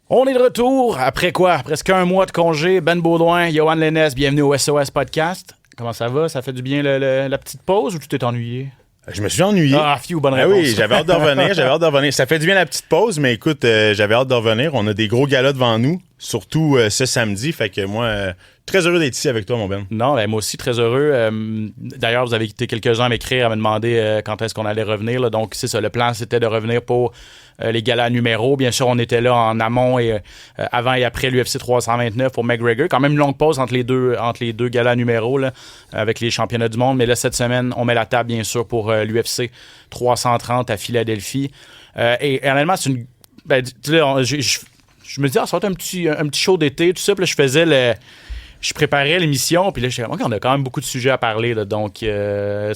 On est de retour après quoi? Presque un mois de congé. Ben Baudouin, Yoann Lennes, bienvenue au SOS Podcast. Comment ça va? Ça fait du bien la petite pause ou tu t'es ennuyé? Je me suis ennuyé. Bonne réponse. Oui, j'avais hâte de revenir, Ça fait du bien la petite pause, mais écoute, j'avais hâte de revenir. On a des gros galas devant nous, surtout ce samedi. Fait que moi, très heureux d'être ici avec toi, mon Ben. Non, moi aussi, très heureux. D'ailleurs, vous avez été quelques-uns à m'écrire, à me demander quand est-ce qu'on allait revenir. Là. Donc, c'est ça. Le plan, c'était de revenir pour les galas numéros. Bien sûr, on était là en amont et avant et après l'UFC 329 pour McGregor. Quand même une longue pause entre les deux galas numéros là, avec les championnats du monde. Mais là, cette semaine, on met la table, bien sûr, pour l'UFC 330 à Philadelphie. Et honnêtement, c'est une... je me dis, ça va être un petit show d'été, tout ça. Puis là, je préparais l'émission, puis là, je disais, on a quand même beaucoup de sujets à parler, là, donc ça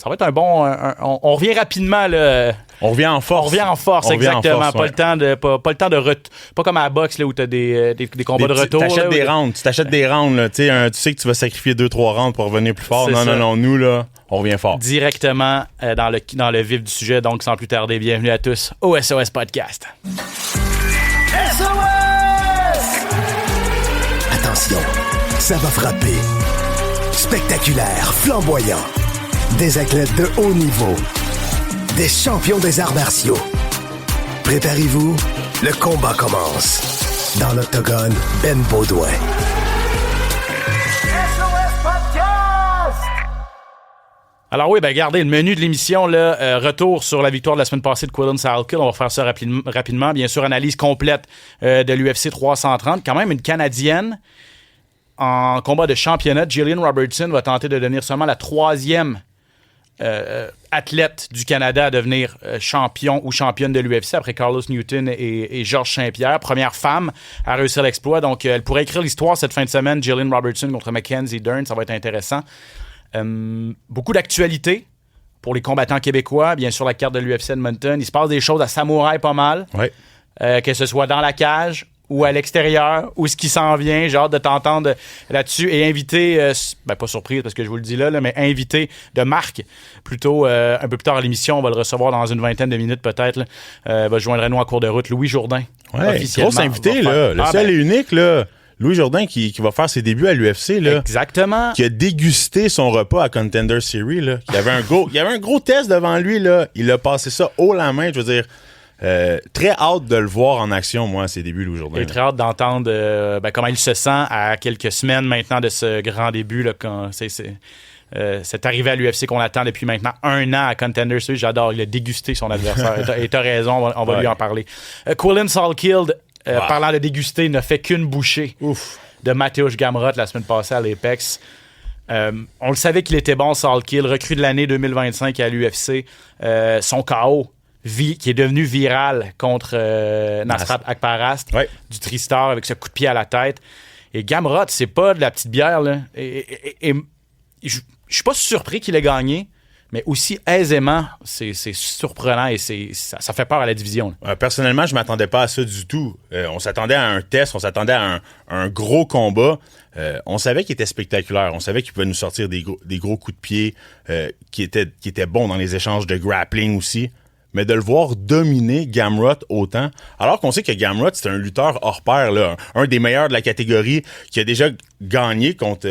va être un bon... on revient rapidement, là. On revient en force. Exactement. Pas le temps de... Pas comme à la boxe, là, où t'as des combats de retour. Tu t'achètes des rounds, là. Tu sais que tu vas sacrifier 2-3 rounds pour revenir plus fort. Non, nous, là, on revient fort. Directement dans le vif du sujet, donc sans plus tarder, bienvenue à tous au SOS Podcast. SOS! Attention, ça va frapper. Spectaculaire, flamboyant. Des athlètes de haut niveau. Des champions des arts martiaux. Préparez-vous, le combat commence. Dans l'octogone, Ben Baudouin. SOS Podcast! Alors oui, regardez, le menu de l'émission, là, retour sur la victoire de la semaine passée de Quillan Salkill. On va faire ça rapidement. Bien sûr, analyse complète de l'UFC 330. Quand même une Canadienne en combat de championnat. Gillian Robertson va tenter de devenir seulement la troisième athlète du Canada à devenir champion ou championne de l'UFC après Carlos Newton et Georges Saint-Pierre. Première femme à réussir l'exploit. Donc, elle pourrait écrire l'histoire cette fin de semaine. Gillian Robertson contre Mackenzie Dern. Ça va être intéressant. Beaucoup d'actualités pour les combattants québécois. Bien sûr, la carte de l'UFC Edmonton. Il se passe des choses à Samouraï pas mal. Oui. Que ce soit dans la cage ou à l'extérieur, ou ce qui s'en vient. J'ai hâte de t'entendre là-dessus et inviter, pas surprise parce que je vous le dis là, mais invité de Marc, plutôt un peu plus tard à l'émission, on va le recevoir dans une vingtaine de minutes peut-être, va joindre nous en cours de route, Louis Jourdain. Ouais, grosse invité, là. Le seul et unique, là. Louis Jourdain qui va faire ses débuts à l'UFC, là. Exactement. Qui a dégusté son repas à Contender Series, là. Il y avait un gros test devant lui, là. Il a passé ça haut la main, je veux dire. Très hâte de le voir en action, moi, à ses débuts, Louis Jourdain. J'ai très hâte d'entendre comment il se sent à quelques semaines maintenant de ce grand début, là, quand c'est arrivé à l'UFC qu'on attend depuis maintenant 1 an à Contender Series. J'adore, il a dégusté son adversaire. Et t'as raison, on va lui en parler. Quillan Salkill, parlant de déguster, ne fait qu'une bouchée de Mateusz Gamrot la semaine passée à l'Apex. On le savait qu'il était bon, Salkill, recrue de l'année 2025 à l'UFC. Son KO qui est devenu viral contre Nasrat Akparast du Tristar avec ce coup de pied à la tête. Et Gamrot, c'est pas de la petite bière, là. Et je suis pas surpris qu'il ait gagné, mais aussi aisément, c'est surprenant et ça fait peur à la division. Personnellement, je m'attendais pas à ça du tout. On s'attendait à un test, on s'attendait à un gros combat. On savait qu'il était spectaculaire. On savait qu'il pouvait nous sortir des gros coups de pied qui étaient bons dans les échanges de grappling aussi. Mais de le voir dominer Gamrot autant, alors qu'on sait que Gamrot, c'est un lutteur hors pair, là, un des meilleurs de la catégorie, qui a déjà gagné contre...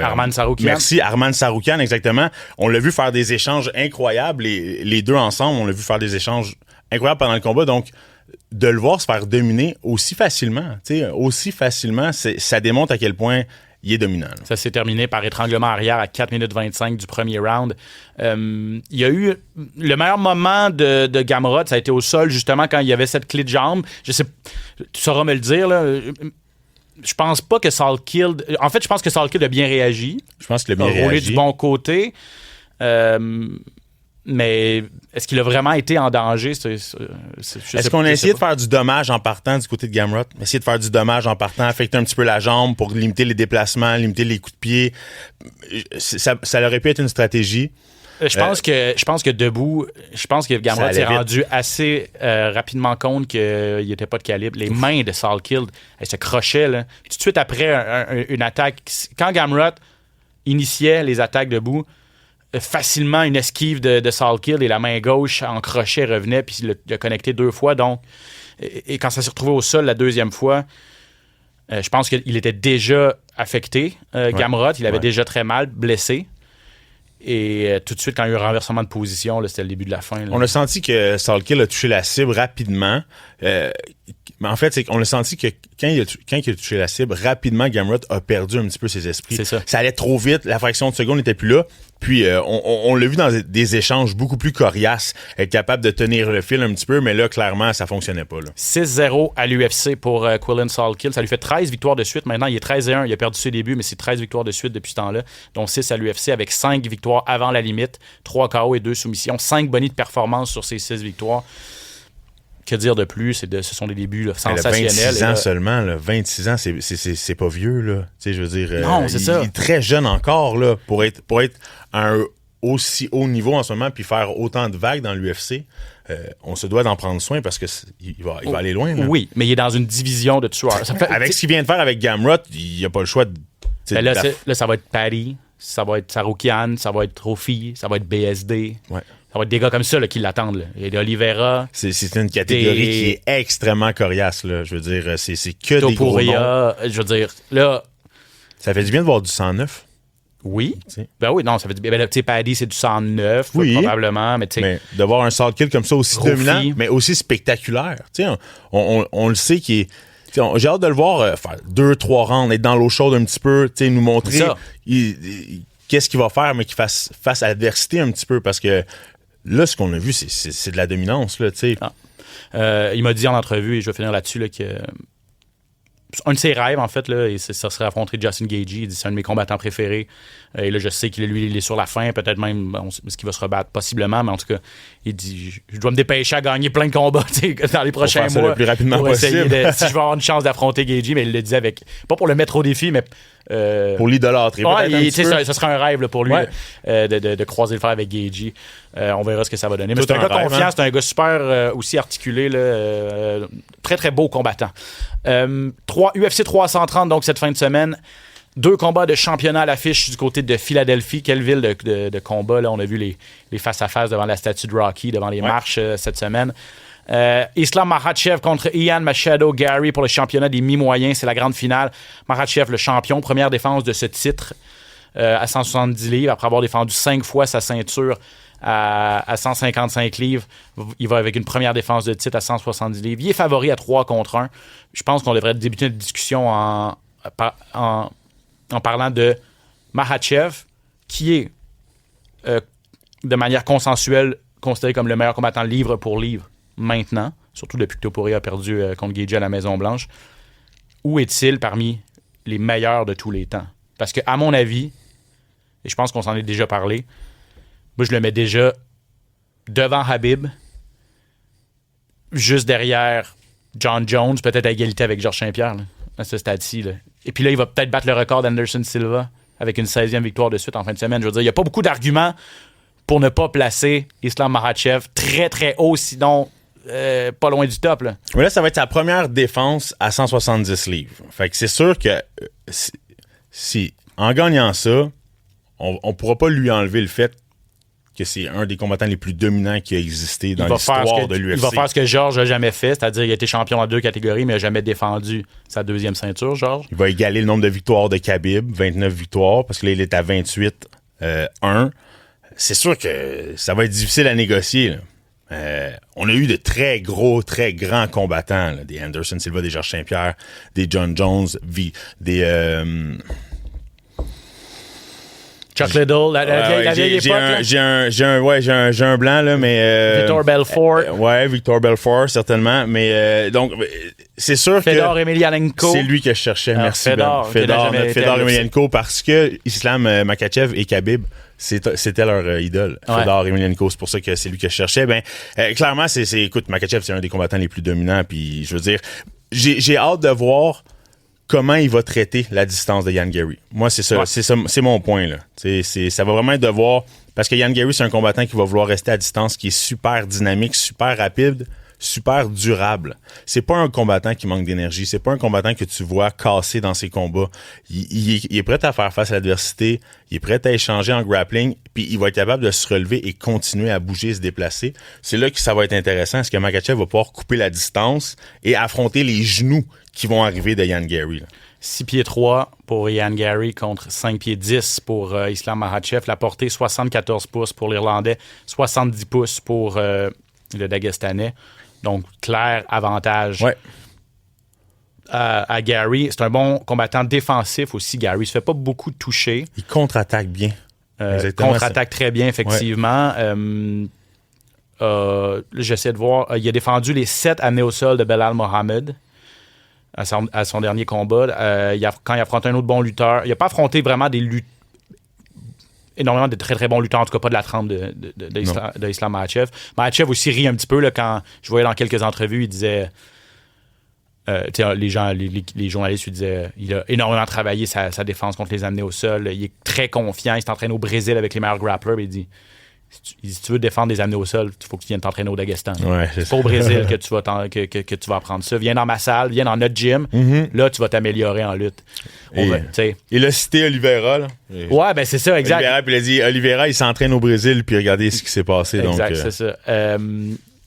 Arman Tsarukyan. Merci, Arman Tsarukyan, exactement. On l'a vu faire des échanges incroyables, les deux ensemble, on l'a vu faire des échanges incroyables pendant le combat, donc de le voir se faire dominer aussi facilement, ça démontre à quel point il est dominant. Là. Ça s'est terminé par étranglement arrière à 4 minutes 25 du premier round. Il y a eu le meilleur moment de Gamrot, ça a été au sol, justement, quand il y avait cette clé de jambe. Je sais, tu sauras me le dire, là. Je pense pas que Salkill... En fait, je pense que Salkill a bien réagi. Je pense qu'il a bien réagi. Roulé du bon côté. Mais est-ce qu'il a vraiment été en danger? Est-ce qu'on a essayé de faire du dommage en partant du côté de Gamrot? Essayer de faire du dommage en partant, affecter un petit peu la jambe pour limiter les déplacements, limiter les coups de pied. Ça aurait pu être une stratégie. Je pense que debout, je pense que Gamrot s'est rendu assez rapidement compte qu'il n'était pas de calibre. Les mains de Salkill, elles se crochaient. Là. Tout de suite après une attaque, quand Gamrot initiait les attaques debout, facilement une esquive de Salkill et la main gauche en crochet revenait puis il a connecté 2 fois. Donc, Et quand ça s'est retrouvé au sol la deuxième fois, je pense qu'il était déjà affecté. Gamrot, il avait déjà très mal, blessé. Et tout de suite, quand il y a eu un renversement de position, là, c'était le début de la fin. Là. On a senti que Salkill a touché la cible rapidement. Mais en fait, c'est qu'on a senti que quand il a touché la cible, rapidement, Gamrot a perdu un petit peu ses esprits. C'est ça. Ça allait trop vite, la fraction de seconde n'était plus là. Puis on l'a vu dans des échanges beaucoup plus coriaces, être capable de tenir le fil un petit peu, mais là, clairement, ça fonctionnait pas. Là. 6-0 à l'UFC pour Quillan Salkill. Ça lui fait 13 victoires de suite. Maintenant, il est 13-1. Il a perdu ses débuts, mais c'est 13 victoires de suite depuis ce temps-là. Donc 6 à l'UFC avec 5 victoires avant la limite, 3 KO et 2 soumissions. 5 bonus de performance sur ces 6 victoires. Que dire de plus? Ce sont des débuts là, sensationnels. 26 ans seulement. Là, 26 ans, c'est pas vieux. Là. Tu sais, je veux dire, non, c'est ça. Il est très jeune encore là, pour être à un aussi haut niveau en ce moment puis faire autant de vagues dans l'UFC. On se doit d'en prendre soin parce qu'il va aller loin. Là. Oui, mais il est dans une division de tueurs. Avec ce qu'il vient de faire avec Gamrot, il n'y a pas le choix de... Là, ça va être Paddy, ça va être Saroukian, ça va être Trophy, ça va être BSD. Ouais. Ça va être des gars comme ça là, qui l'attendent. Là. Il y a Oliveira. C'est une catégorie qui est extrêmement coriace. Là. Je veux dire, c'est que des gros noms. Je veux dire, là... Ça fait du bien de voir du 109. Oui. T'sais. Ben oui, non, ça fait du bien. Ben, tu sais, Paddy, c'est du 109, oui, probablement. Mais de voir un Salkill comme ça aussi dominant, mais aussi spectaculaire. On le sait qu'il est... J'ai hâte de le voir faire 2-3 rounds, être dans l'eau chaude un petit peu, nous montrer qu'est-ce qu'il va faire, mais qu'il fasse face à l'adversité un petit peu, parce que là, ce qu'on a vu, c'est de la dominance. Là, il m'a dit en entrevue, et je vais finir là-dessus, là, que un de ses rêves, en fait, là, ça serait affronter Justin Gaethje. Il dit c'est un de mes combattants préférés. Et là, je sais qu'il il est sur la fin, peut-être même ce qu'il va se rebattre, possiblement, mais en tout cas, il dit je dois me dépêcher à gagner plein de combats dans les prochains mois. Le plus rapidement possible. Si je veux avoir une chance d'affronter Gaethje, mais il le disait avec, pas pour le mettre au défi, mais pour l'idolâtrer. Ça serait un rêve là, pour lui de croiser le fer avec Gaethje. On verra ce que ça va donner. Mais c'est un gars confiant, c'est un gars super aussi articulé, là, très très beau combattant. UFC 330 donc cette fin de semaine. 2 combats de championnat à l'affiche du côté de Philadelphie. Quelle ville de combat, là. On a vu les face-à-face devant la statue de Rocky, devant les marches cette semaine. Islam Makhachev contre Ian Machado Gary pour le championnat des mi-moyens. C'est la grande finale. Makhachev, le champion. Première défense de ce titre à 170 livres. Après avoir défendu 5 fois sa ceinture à 155 livres. Il va avec une première défense de titre à 170 livres. Il est favori à 3 contre 1. Je pense qu'on devrait débuter une discussion en parlant de Makhachev, qui est de manière consensuelle considéré comme le meilleur combattant livre pour livre maintenant, surtout depuis que Topuria a perdu contre Gaethje à la Maison-Blanche. Où est-il parmi les meilleurs de tous les temps? Parce que, à mon avis, et je pense qu'on s'en est déjà parlé, moi je le mets déjà devant Khabib, juste derrière John Jones, peut-être à égalité avec Georges Saint-Pierre, là, à ce stade-ci. Là. Et puis là, il va peut-être battre le record d'Anderson Silva avec une 16e victoire de suite en fin de semaine. Je veux dire, il n'y a pas beaucoup d'arguments pour ne pas placer Islam Makhachev très, très haut, sinon pas loin du top. Là. Mais là, ça va être sa première défense à 170 livres. Fait que c'est sûr que si en gagnant ça, on ne pourra pas lui enlever le fait que c'est un des combattants les plus dominants qui a existé dans l'histoire de l'UFC. Il va faire ce que Georges n'a jamais fait, c'est-à-dire qu'il a été champion dans 2 catégories, mais il n'a jamais défendu sa 2e ceinture, Georges. Il va égaler le nombre de victoires de Khabib, 29 victoires, parce que là, il est à 28-1. C'est sûr que ça va être difficile à négocier. Là. On a eu de très grands combattants, là, des Anderson Silva, des Georges Saint-Pierre, des John Jones, des... Chuck Liddell, la vieille époque. J'ai un blanc, là, mais... Victor Belfort. Victor Belfort, certainement. Mais donc, c'est sûr Fedor Emelianenko. C'est lui que je cherchais. Merci, Fedor Emelianenko, parce que Islam Makhachev et Khabib, c'était leur idole. Fedor Emelianenko, c'est pour ça que c'est lui que je cherchais. Clairement, écoute, Makhachev, c'est un des combattants les plus dominants. Puis, je veux dire, j'ai hâte de voir comment il va traiter la distance de Ian Gary. Moi, c'est ça, c'est mon point, là. Ça va vraiment être de voir, parce que Ian Gary, c'est un combattant qui va vouloir rester à distance, qui est super dynamique, super rapide, super durable. C'est pas un combattant qui manque d'énergie. C'est pas un combattant que tu vois casser dans ses combats. Il est prêt à faire face à l'adversité. Il est prêt à échanger en grappling. Puis il va être capable de se relever et continuer à bouger, se déplacer. C'est là que ça va être intéressant. Est-ce que Makhachev va pouvoir couper la distance et affronter les genoux qui vont arriver de Ian Gary, là? 6 pieds 3 pour Ian Gary contre 5 pieds 10 pour Islam Makhachev. La portée, 74 pouces pour l'Irlandais, 70 pouces pour le Dagestanais. Donc, clair avantage à Gary. C'est un bon combattant défensif aussi, Gary. Il se fait pas beaucoup toucher. Il contre-attaque bien. Contre-attaque très bien, effectivement. J'essaie de voir. Il a défendu les 7 amenés au sol de Belal Mohamed à son dernier combat. Quand il affronte un autre bon lutteur, il n'a pas affronté vraiment énormément de très très bons lutteurs, en tout cas pas de la trempe de Islam Makhachev. Makhachev aussi rit un petit peu là, quand je voyais dans quelques entrevues, il disait les journalistes lui disaient il a énormément travaillé sa défense contre les amenés au sol, il est très confiant, il s'entraîne au Brésil avec les meilleurs grapplers, il dit si tu veux défendre des amenés au sol, il faut que tu viennes t'entraîner au Daghestan. C'est pas au Brésil que tu vas apprendre ça. Viens dans ma salle, viens dans notre gym. Là, tu vas t'améliorer en lutte. Il a cité Oliveira. Là. Ouais, ben c'est ça, exact. Oliveira, puis il a dit Oliveira, il s'entraîne au Brésil, puis regardez ce qui s'est passé. Exact, donc, c'est ça.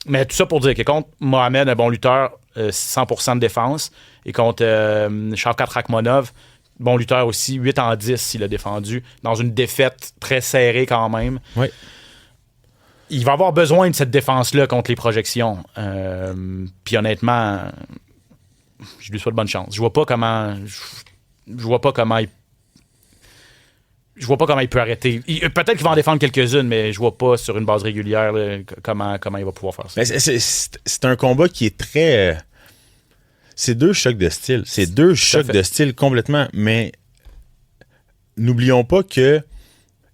Mais tout ça pour dire que contre Mohamed, un bon lutteur, 100% de défense. Et contre Shavkat Rakhmonov, bon lutteur aussi, 8-10 il a défendu, dans une défaite très serrée quand même. Oui. Il va avoir besoin de cette défense-là contre les projections. Puis honnêtement, je lui souhaite bonne chance. Je vois pas comment il peut arrêter. Peut-être qu'il va en défendre quelques-unes, mais je vois pas sur une base régulière là, comment il va pouvoir faire ça. Mais c'est un combat qui est très... c'est 2 chocs de style. C'est 2 chocs de style complètement. Mais n'oublions pas que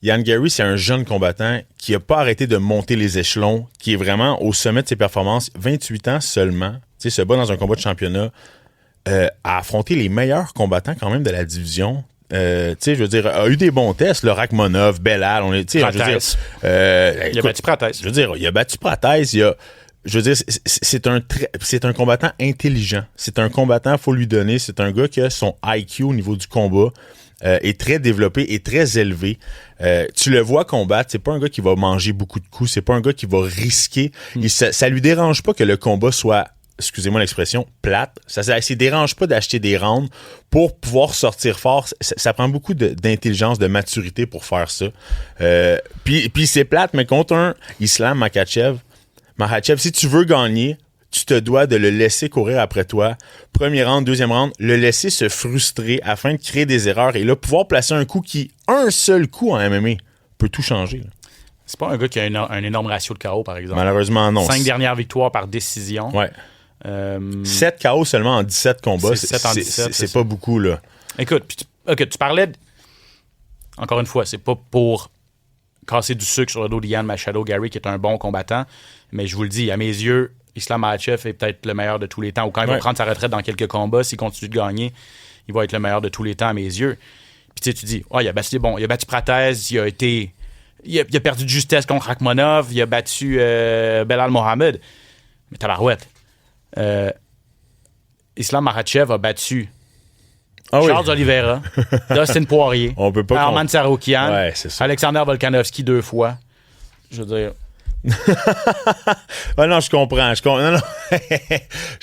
Ian Gary, c'est un jeune combattant qui n'a pas arrêté de monter les échelons, qui est vraiment au sommet de ses performances. 28 ans seulement, se bat dans un combat de championnat, a affronté les meilleurs combattants quand même de la division. Je veux dire, a eu des bons tests, le Rakhmonov, Belal, il a battu Prates. Je veux dire, il a battu Prates, c'est un combattant intelligent. C'est un combattant, faut lui donner. C'est un gars qui a son IQ au niveau du combat est très développé et très élevé. Tu le vois combattre, c'est pas un gars qui va manger beaucoup de coups, c'est pas un gars qui va risquer. Ça lui dérange pas que le combat soit, excusez-moi l'expression, plate. Ça dérange pas d'acheter des rounds pour pouvoir sortir fort. Ça prend beaucoup d'intelligence, de maturité pour faire ça. Puis c'est plate, mais contre un Islam Makhachev, si tu veux gagner, tu te dois de le laisser courir après toi. Premier round, deuxième round, le laisser se frustrer afin de créer des erreurs et là, pouvoir placer un coup un seul coup en MMA peut tout changer. Là. C'est pas un gars qui a un énorme ratio de KO, par exemple. Malheureusement, non. 5 dernières victoires par décision. Ouais. 7 KO seulement en 17 combats. C'est pas beaucoup, là. Écoute, tu parlais encore une fois, c'est pas pour casser du sucre sur le dos d'Ian Machado Gary, qui est un bon combattant, mais je vous le dis, à mes yeux, Islam Makhachev est peut-être le meilleur de tous les temps. Ou quand il va prendre sa retraite dans quelques combats, s'il continue de gagner, il va être le meilleur de tous les temps à mes yeux. Puis tu dis, il a battu Prates, il a perdu de justesse contre Rakhmonov, il a battu Belal Mohamed. Mais tabarouette. Islam Makhachev a battu Charles Oliveira, Dustin Poirier, Arman Tsarukyan, Alexander Volkanovski 2 fois. Je veux dire... non, je comprends. Je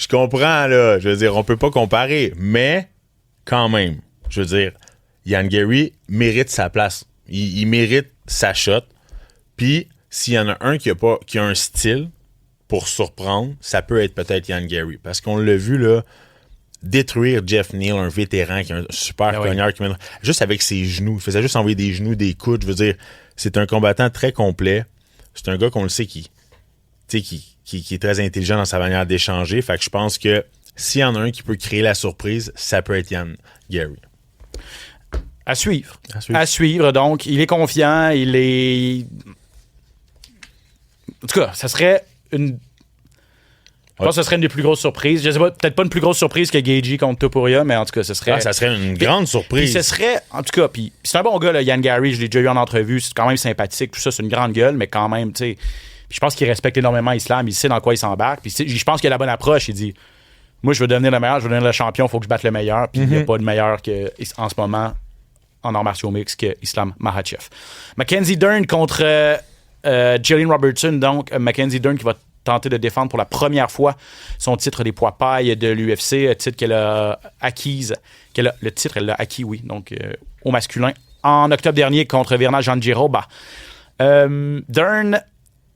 comprends, là. Je veux dire, on peut pas comparer. Mais, quand même, je veux dire, Ian Gary mérite sa place. Il mérite sa shot. Puis, s'il y en a un qui a un style pour surprendre, ça peut être peut-être Ian Gary. Parce qu'on l'a vu, là, détruire Jeff Neal, un vétéran qui est un super cogneur, juste avec ses genoux. Il faisait juste envoyer des genoux, des coudes. Je veux dire, c'est un combattant très complet. C'est un gars qu'on le sait qui est très intelligent dans sa manière d'échanger. Fait que je pense que s'il y en a un qui peut créer la surprise, ça peut être Ian Gary. À suivre. Donc, il est confiant. Il est... En tout cas, ça serait une... Je pense que ce serait une des plus grosses surprises. Je sais pas, peut-être pas une plus grosse surprise que Gaethje contre Topuria, mais en tout cas, ce serait... ça serait une grande surprise. Puis ce serait, en tout cas, puis c'est un bon gars, là, Ian Gary, je l'ai déjà eu en entrevue, c'est quand même sympathique, tout ça, c'est une grande gueule, mais quand même, tu sais, Puis je pense qu'il respecte énormément Islam. Il sait dans quoi il s'embarque. Puis je pense qu'il a la bonne approche. Il dit, moi, je veux devenir le meilleur, je veux devenir le champion, il faut que je batte le meilleur. Puis il n'y a pas de meilleur en ce moment en arts martiaux mixtes que Islam Makhachev. Mackenzie Dern contre Jillian Robertson. Donc, Mackenzie Dern qui va tenter de défendre pour la première fois son titre des poids pailles de l'UFC, titre qu'elle a acquise. Le titre, elle l'a acquis, oui, donc au masculin, en octobre dernier contre Virna Jandiroba. Dern,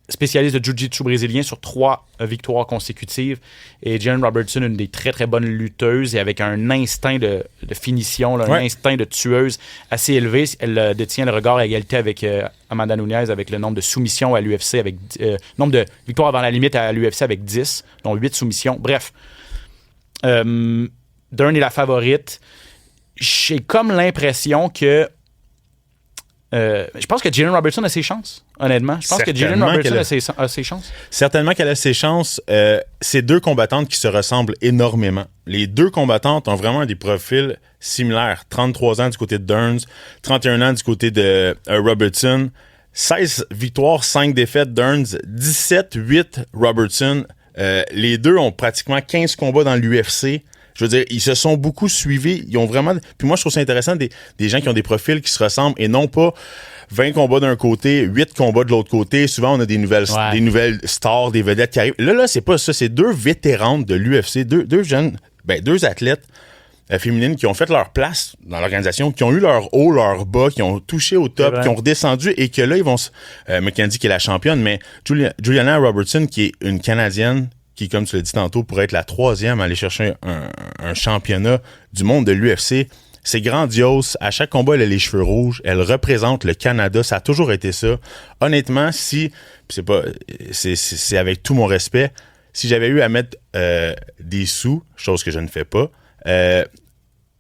spécialiste de jiu-jitsu brésilien sur 3 victoires consécutives. Et Jillian Robertson, une des très, très bonnes lutteuses et avec un instinct de finition, là, un instinct de tueuse assez élevé. Elle détient le regard à égalité avec Amanda Nunes, avec le nombre de soumissions à l'UFC, avec nombre de victoires avant la limite à l'UFC avec 10, dont 8 soumissions. Bref, Dern est la favorite. J'ai comme l'impression que je pense que Jillian Robertson a ses chances, honnêtement. Je pense que Jillian Robertson a ses chances. Certainement qu'elle a ses chances. C'est 2 combattantes qui se ressemblent énormément. Les 2 combattantes ont vraiment des profils similaires. 33 ans du côté de Dern, 31 ans du côté de Robertson. 16 victoires, 5 défaites Dern, 17-8 Robertson. Les 2 ont pratiquement 15 combats dans l'UFC. Je veux dire, ils se sont beaucoup suivis. Ils ont vraiment... Puis moi, je trouve ça intéressant des gens qui ont des profils qui se ressemblent et non pas 20 combats d'un côté, 8 combats de l'autre côté. Souvent, on a des nouvelles stars, des vedettes qui arrivent. Là, c'est pas ça. C'est 2 vétérantes de l'UFC, 2 jeunes, 2 athlètes féminines qui ont fait leur place dans l'organisation, qui ont eu leur haut, leur bas, qui ont touché au top, qui ont redescendu et que là, ils vont... Mackenzie qui est la championne, mais Juliana Robertson qui est une Canadienne qui, comme tu l'as dit tantôt, pourrait être la 3e à aller chercher un championnat du monde de l'UFC. C'est grandiose. À chaque combat, elle a les cheveux rouges. Elle représente le Canada. Ça a toujours été ça. Honnêtement, c'est avec tout mon respect, si j'avais eu à mettre des sous, chose que je ne fais pas,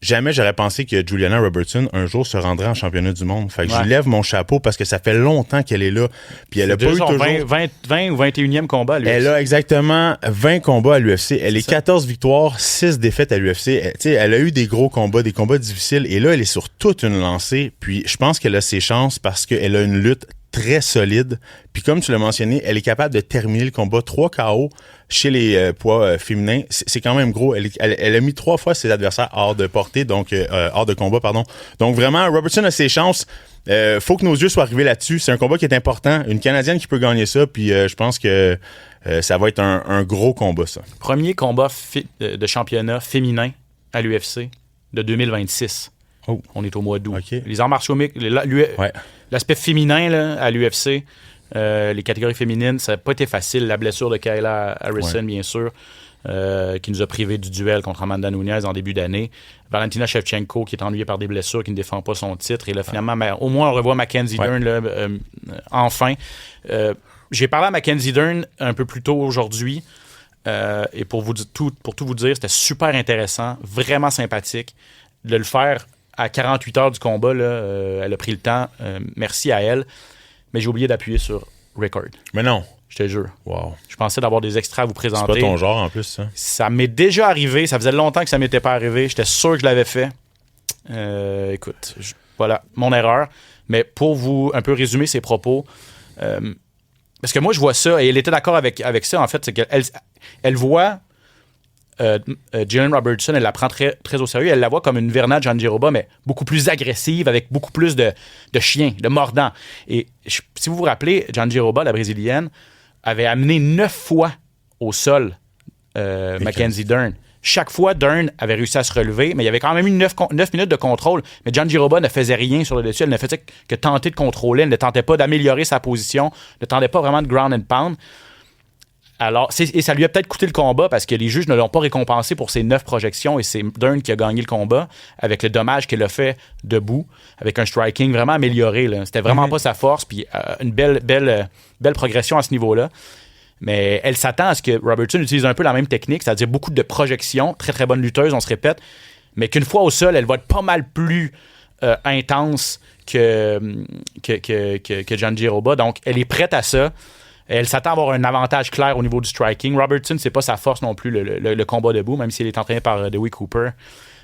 jamais j'aurais pensé que Juliana Robertson un jour se rendrait en championnat du monde. Fait que je lève mon chapeau parce que ça fait longtemps qu'elle est là. Puis elle a pas eu toujours 20 ou 21e combat à l'UFC. Elle a exactement 20 combats à l'UFC. Elle est 14 victoires, 6 défaites à l'UFC. Elle a eu des gros combats, des combats difficiles. Et là, elle est sur toute une lancée. Puis je pense qu'elle a ses chances parce qu'elle a une lutte très solide. Puis comme tu l'as mentionné, elle est capable de terminer le combat 3 KO chez les poids féminins. C'est quand même gros. Elle a mis 3 fois ses adversaires hors de portée, donc hors de combat, pardon. Donc vraiment, Robertson a ses chances. Faut que nos yeux soient arrivés là-dessus. C'est un combat qui est important. Une Canadienne qui peut gagner ça, puis je pense que ça va être un gros combat, ça. Premier combat de championnat féminin à l'UFC de 2026. Oh. On est au mois d'août. Okay. Les arts martiaux mixtes, l'aspect féminin là, à l'UFC, les catégories féminines, ça n'a pas été facile. La blessure de Kayla Harrison, bien sûr, qui nous a privés du duel contre Amanda Nunes en début d'année. Valentina Shevchenko, qui est ennuyée par des blessures, qui ne défend pas son titre. Et là, finalement, au moins, on revoit Mackenzie Dern, là, enfin. J'ai parlé à Mackenzie Dern un peu plus tôt aujourd'hui. Et pour tout vous dire, c'était super intéressant, vraiment sympathique de le faire à 48 heures du combat. Là, elle a pris le temps. Merci à elle. Mais j'ai oublié d'appuyer sur record. Mais non. Je te jure. Wow. Je pensais d'avoir des extraits à vous présenter. C'est pas ton genre en plus, ça. Ça m'est déjà arrivé. Ça faisait longtemps que ça m'était pas arrivé. J'étais sûr que je l'avais fait. Écoute, voilà, mon erreur. Mais pour vous un peu résumer ses propos, parce que moi, je vois ça, et elle était d'accord avec ça, en fait, c'est qu'elle voit Jillian Robertson, elle la prend très, très au sérieux. Elle la voit comme une Virna Jandiroba, mais beaucoup plus agressive, avec beaucoup plus de chien, de mordant. Et si vous vous rappelez, Jandiroba, la brésilienne, avait amené 9 fois au sol Mackenzie Dern. Chaque fois, Dern avait réussi à se relever, mais il y avait quand même eu 9 minutes de contrôle. Mais Jandiroba ne faisait rien sur le dessus. Elle ne faisait que tenter de contrôler. Elle ne tentait pas d'améliorer sa position. Ne tentait pas vraiment de ground and pound. Alors, et ça lui a peut-être coûté le combat parce que les juges ne l'ont pas récompensé pour ses 9 projections et c'est Dern qui a gagné le combat avec le dommage qu'elle a fait debout, avec un striking vraiment amélioré. Là. C'était vraiment pas sa force, puis une belle progression à ce niveau-là. Mais elle s'attend à ce que Robertson utilise un peu la même technique, c'est-à-dire beaucoup de projections, très très bonne lutteuse, on se répète, mais qu'une fois au sol, elle va être pas mal plus intense que Jandiroba. Donc, elle est prête à ça. Elle s'attend à avoir un avantage clair au niveau du striking. Robertson, c'est pas sa force non plus, le combat debout, même s'il est entraîné par Dewey Cooper.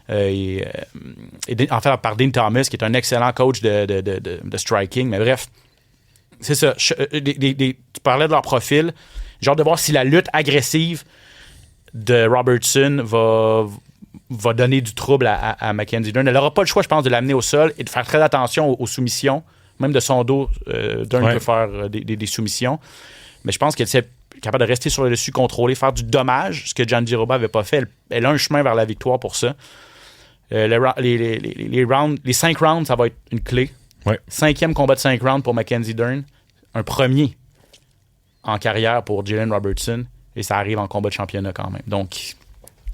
En fait, par Dean Thomas, qui est un excellent coach de striking. Mais bref, c'est ça. Tu parlais de leur profil. J'ai hâte de voir si la lutte agressive de Robertson va donner du trouble à Mackenzie Dern. Elle n'aura pas le choix, je pense, de l'amener au sol et de faire très attention aux soumissions. Même de son dos, Dern peut faire des soumissions. Mais je pense qu'elle est capable de rester sur le dessus, contrôler, faire du dommage, ce que Jandiroba n'avait pas fait. Elle a un chemin vers la victoire pour ça. Les 5 rounds, ça va être une clé. Ouais. 5e combat de 5 rounds pour Mackenzie Dern. Un premier en carrière pour Jalen Robertson. Et ça arrive en combat de championnat quand même. Donc,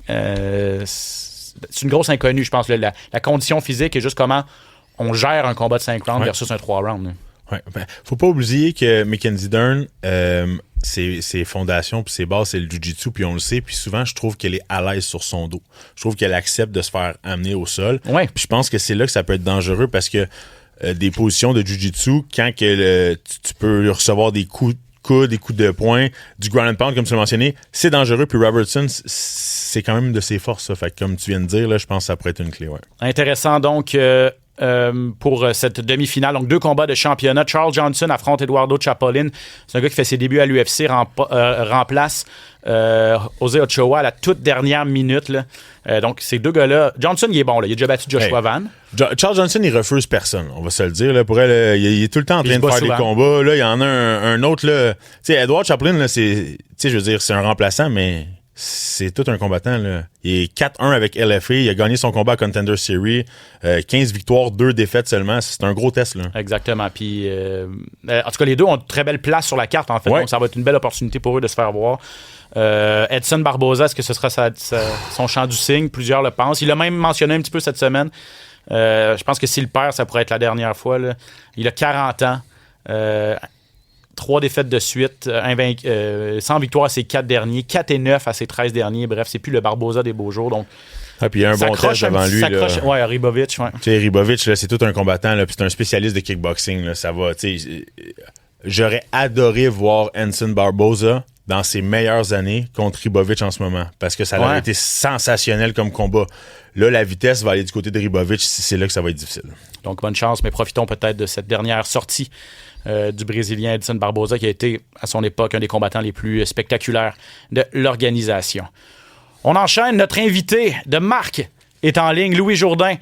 c'est une grosse inconnue, je pense. La condition physique et juste comment on gère un combat de 5 rounds versus un 3 rounds. Ouais. Faut pas oublier que Mackenzie Dern, ses fondations puis ses bases, c'est le jiu-jitsu, puis on le sait. Puis souvent, je trouve qu'elle est à l'aise sur son dos. Je trouve qu'elle accepte de se faire amener au sol. Ouais. Puis je pense que c'est là que ça peut être dangereux parce que des positions de jiu-jitsu, quand tu peux recevoir des coups de coude, des coups de poing, du ground and pound, comme tu l'as mentionné, c'est dangereux. Puis Robertson, c'est quand même de ses forces. Ça. Fait que comme tu viens de dire, là, je pense que ça pourrait être une clé. Ouais. Intéressant, donc, pour cette demi-finale. Donc, 2 combats de championnat. Charles Johnson affronte Eduardo Chapolin. C'est un gars qui fait ses débuts à l'UFC, remplace José Ochoa à la toute dernière minute. Là. Donc, ces 2 gars-là... Johnson, il est bon. Là. Il a déjà battu Joshua Van. Charles Johnson, il refuse personne, on va se le dire. Là. Pour elle, il est tout le temps en train de faire des combats. Là, il y en a un autre. Là. Tu sais, Edward Chaplin, là, je veux dire, c'est un remplaçant, mais c'est tout un combattant. Là. Il est 4-1 avec LFA. Il a gagné son combat à Contender Series. 15 victoires, 2 défaites seulement. C'est un gros test. Là. Exactement. Puis, en tout cas, les deux ont une très belle place sur la carte, en fait. Ouais. Donc, ça va être une belle opportunité pour eux de se faire voir. Edson Barboza, est-ce que ce sera son chant du cygne? Plusieurs le pensent. Il l'a même mentionné un petit peu cette semaine. Je pense que s'il perd, ça pourrait être la dernière fois. Là. Il a 40 ans. 3 défaites de suite. 100 victoires à ses 4 derniers. 4-9 à ses 13 derniers. Bref, c'est plus le Barboza des beaux jours. Donc, puis il y a un bon test devant lui. Oui, Ribovic. Ouais. Tu sais, Ribovic, là, c'est tout un combattant. Là, puis c'est un spécialiste de kickboxing. Là, ça va. J'aurais adoré voir Edson Barboza dans ses meilleures années contre Ribovic en ce moment. Parce que ça aurait été sensationnel comme combat. Là, la vitesse va aller du côté de Ribovic. C'est là que ça va être difficile. Donc, bonne chance, mais profitons peut-être de cette dernière sortie du Brésilien Edson Barboza, qui a été, à son époque, un des combattants les plus spectaculaires de l'organisation. On enchaîne. Notre invité de marque est en ligne, Louis Jourdain,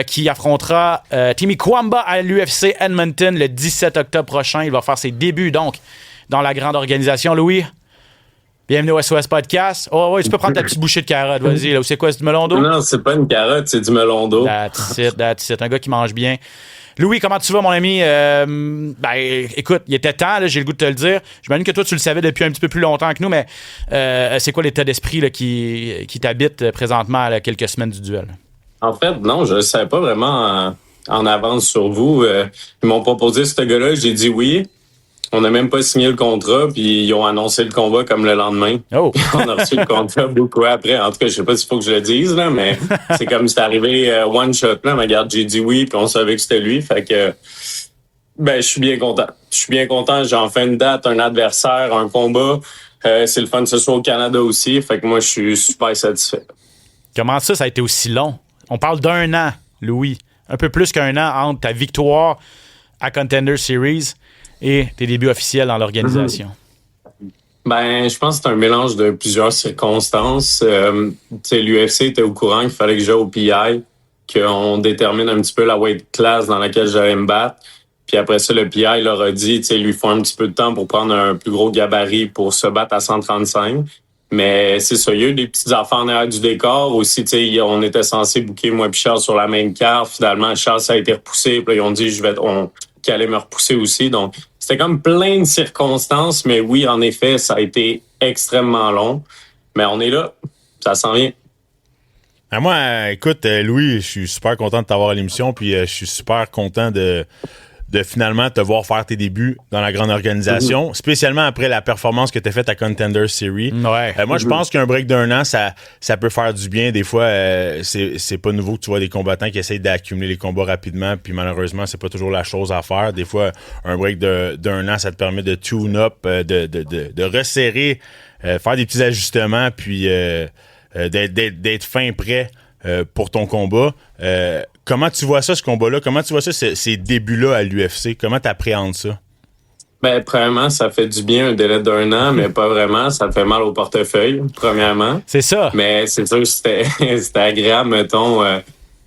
qui affrontera Timmy Kwamba à l'UFC Edmonton le 17 octobre prochain. Il va faire ses débuts, donc, dans la grande organisation. Louis, bienvenue au SOS Podcast. Oh oui, tu peux prendre ta petite bouchée de carotte. Vas-y, là. C'est quoi, c'est du melon d'eau? Non, c'est pas une carotte, c'est du melon d'eau. That's it. Un gars qui mange bien. Louis, comment tu vas, mon ami? Écoute, il était temps, là, j'ai le goût de te le dire. J'imagine que toi, tu le savais depuis un petit peu plus longtemps que nous, mais c'est quoi l'état d'esprit là, qui t'habite présentement à quelques semaines du duel? En fait, non, je ne savais pas vraiment en avance sur vous. Ils m'ont proposé ce gars-là, j'ai dit oui. On n'a même pas signé le contrat, puis ils ont annoncé le combat comme le lendemain. Oh. On a reçu le contrat beaucoup après. En tout cas, je sais pas s'il faut que je le dise, là, mais c'est comme si c'était arrivé one shot. Là, mais regarde, j'ai dit oui, puis on savait que c'était lui. Fait que, je suis bien content. Je suis bien content. J'ai enfin une date, un adversaire, un combat. C'est le fun que ce soit au Canada aussi. Fait que moi, je suis super satisfait. Comment ça a été aussi long? On parle d'1 an, Louis. Un peu plus qu'un an entre ta victoire à Contender Series et tes débuts officiels dans l'organisation. Je pense que c'est un mélange de plusieurs circonstances. L'UFC était au courant qu'il fallait que j'aille au PI, qu'on détermine un petit peu la weight class dans laquelle j'allais me battre. Puis après ça, le PI leur a dit, il lui faut un petit peu de temps pour prendre un plus gros gabarit pour se battre à 135. Mais c'est ça, il y a eu des petites affaires en arrière du décor. Aussi, on était censé booker moi et Charles sur la même carte. Finalement, Charles, ça a été repoussé. Puis là, ils ont dit qu'il allait me repousser aussi. Donc, c'était comme plein de circonstances. Mais oui, en effet, ça a été extrêmement long. Mais on est là. Ça s'en vient. Moi, écoute, Louis, je suis super content de t'avoir à l'émission. Puis je suis super content de finalement te voir faire tes débuts dans la grande organisation, spécialement après la performance que tu as faite à Contender Series. Ouais. Moi, je pense qu'un break d'1 an, ça peut faire du bien. Des fois, c'est pas nouveau que tu vois des combattants qui essayent d'accumuler les combats rapidement, puis malheureusement, c'est pas toujours la chose à faire. Des fois, un break d'1 an, ça te permet de tune up, de resserrer, faire des petits ajustements, puis d'être fin prêt pour ton combat. Comment tu vois ça, ce combat-là? Comment tu vois ça, ces débuts-là à l'UFC? Comment tu appréhendes ça? Ben, premièrement, ça fait du bien un délai d'1 an, mais pas vraiment. Ça fait mal au portefeuille, premièrement. C'est ça. Mais c'est sûr que c'était agréable, mettons. Tu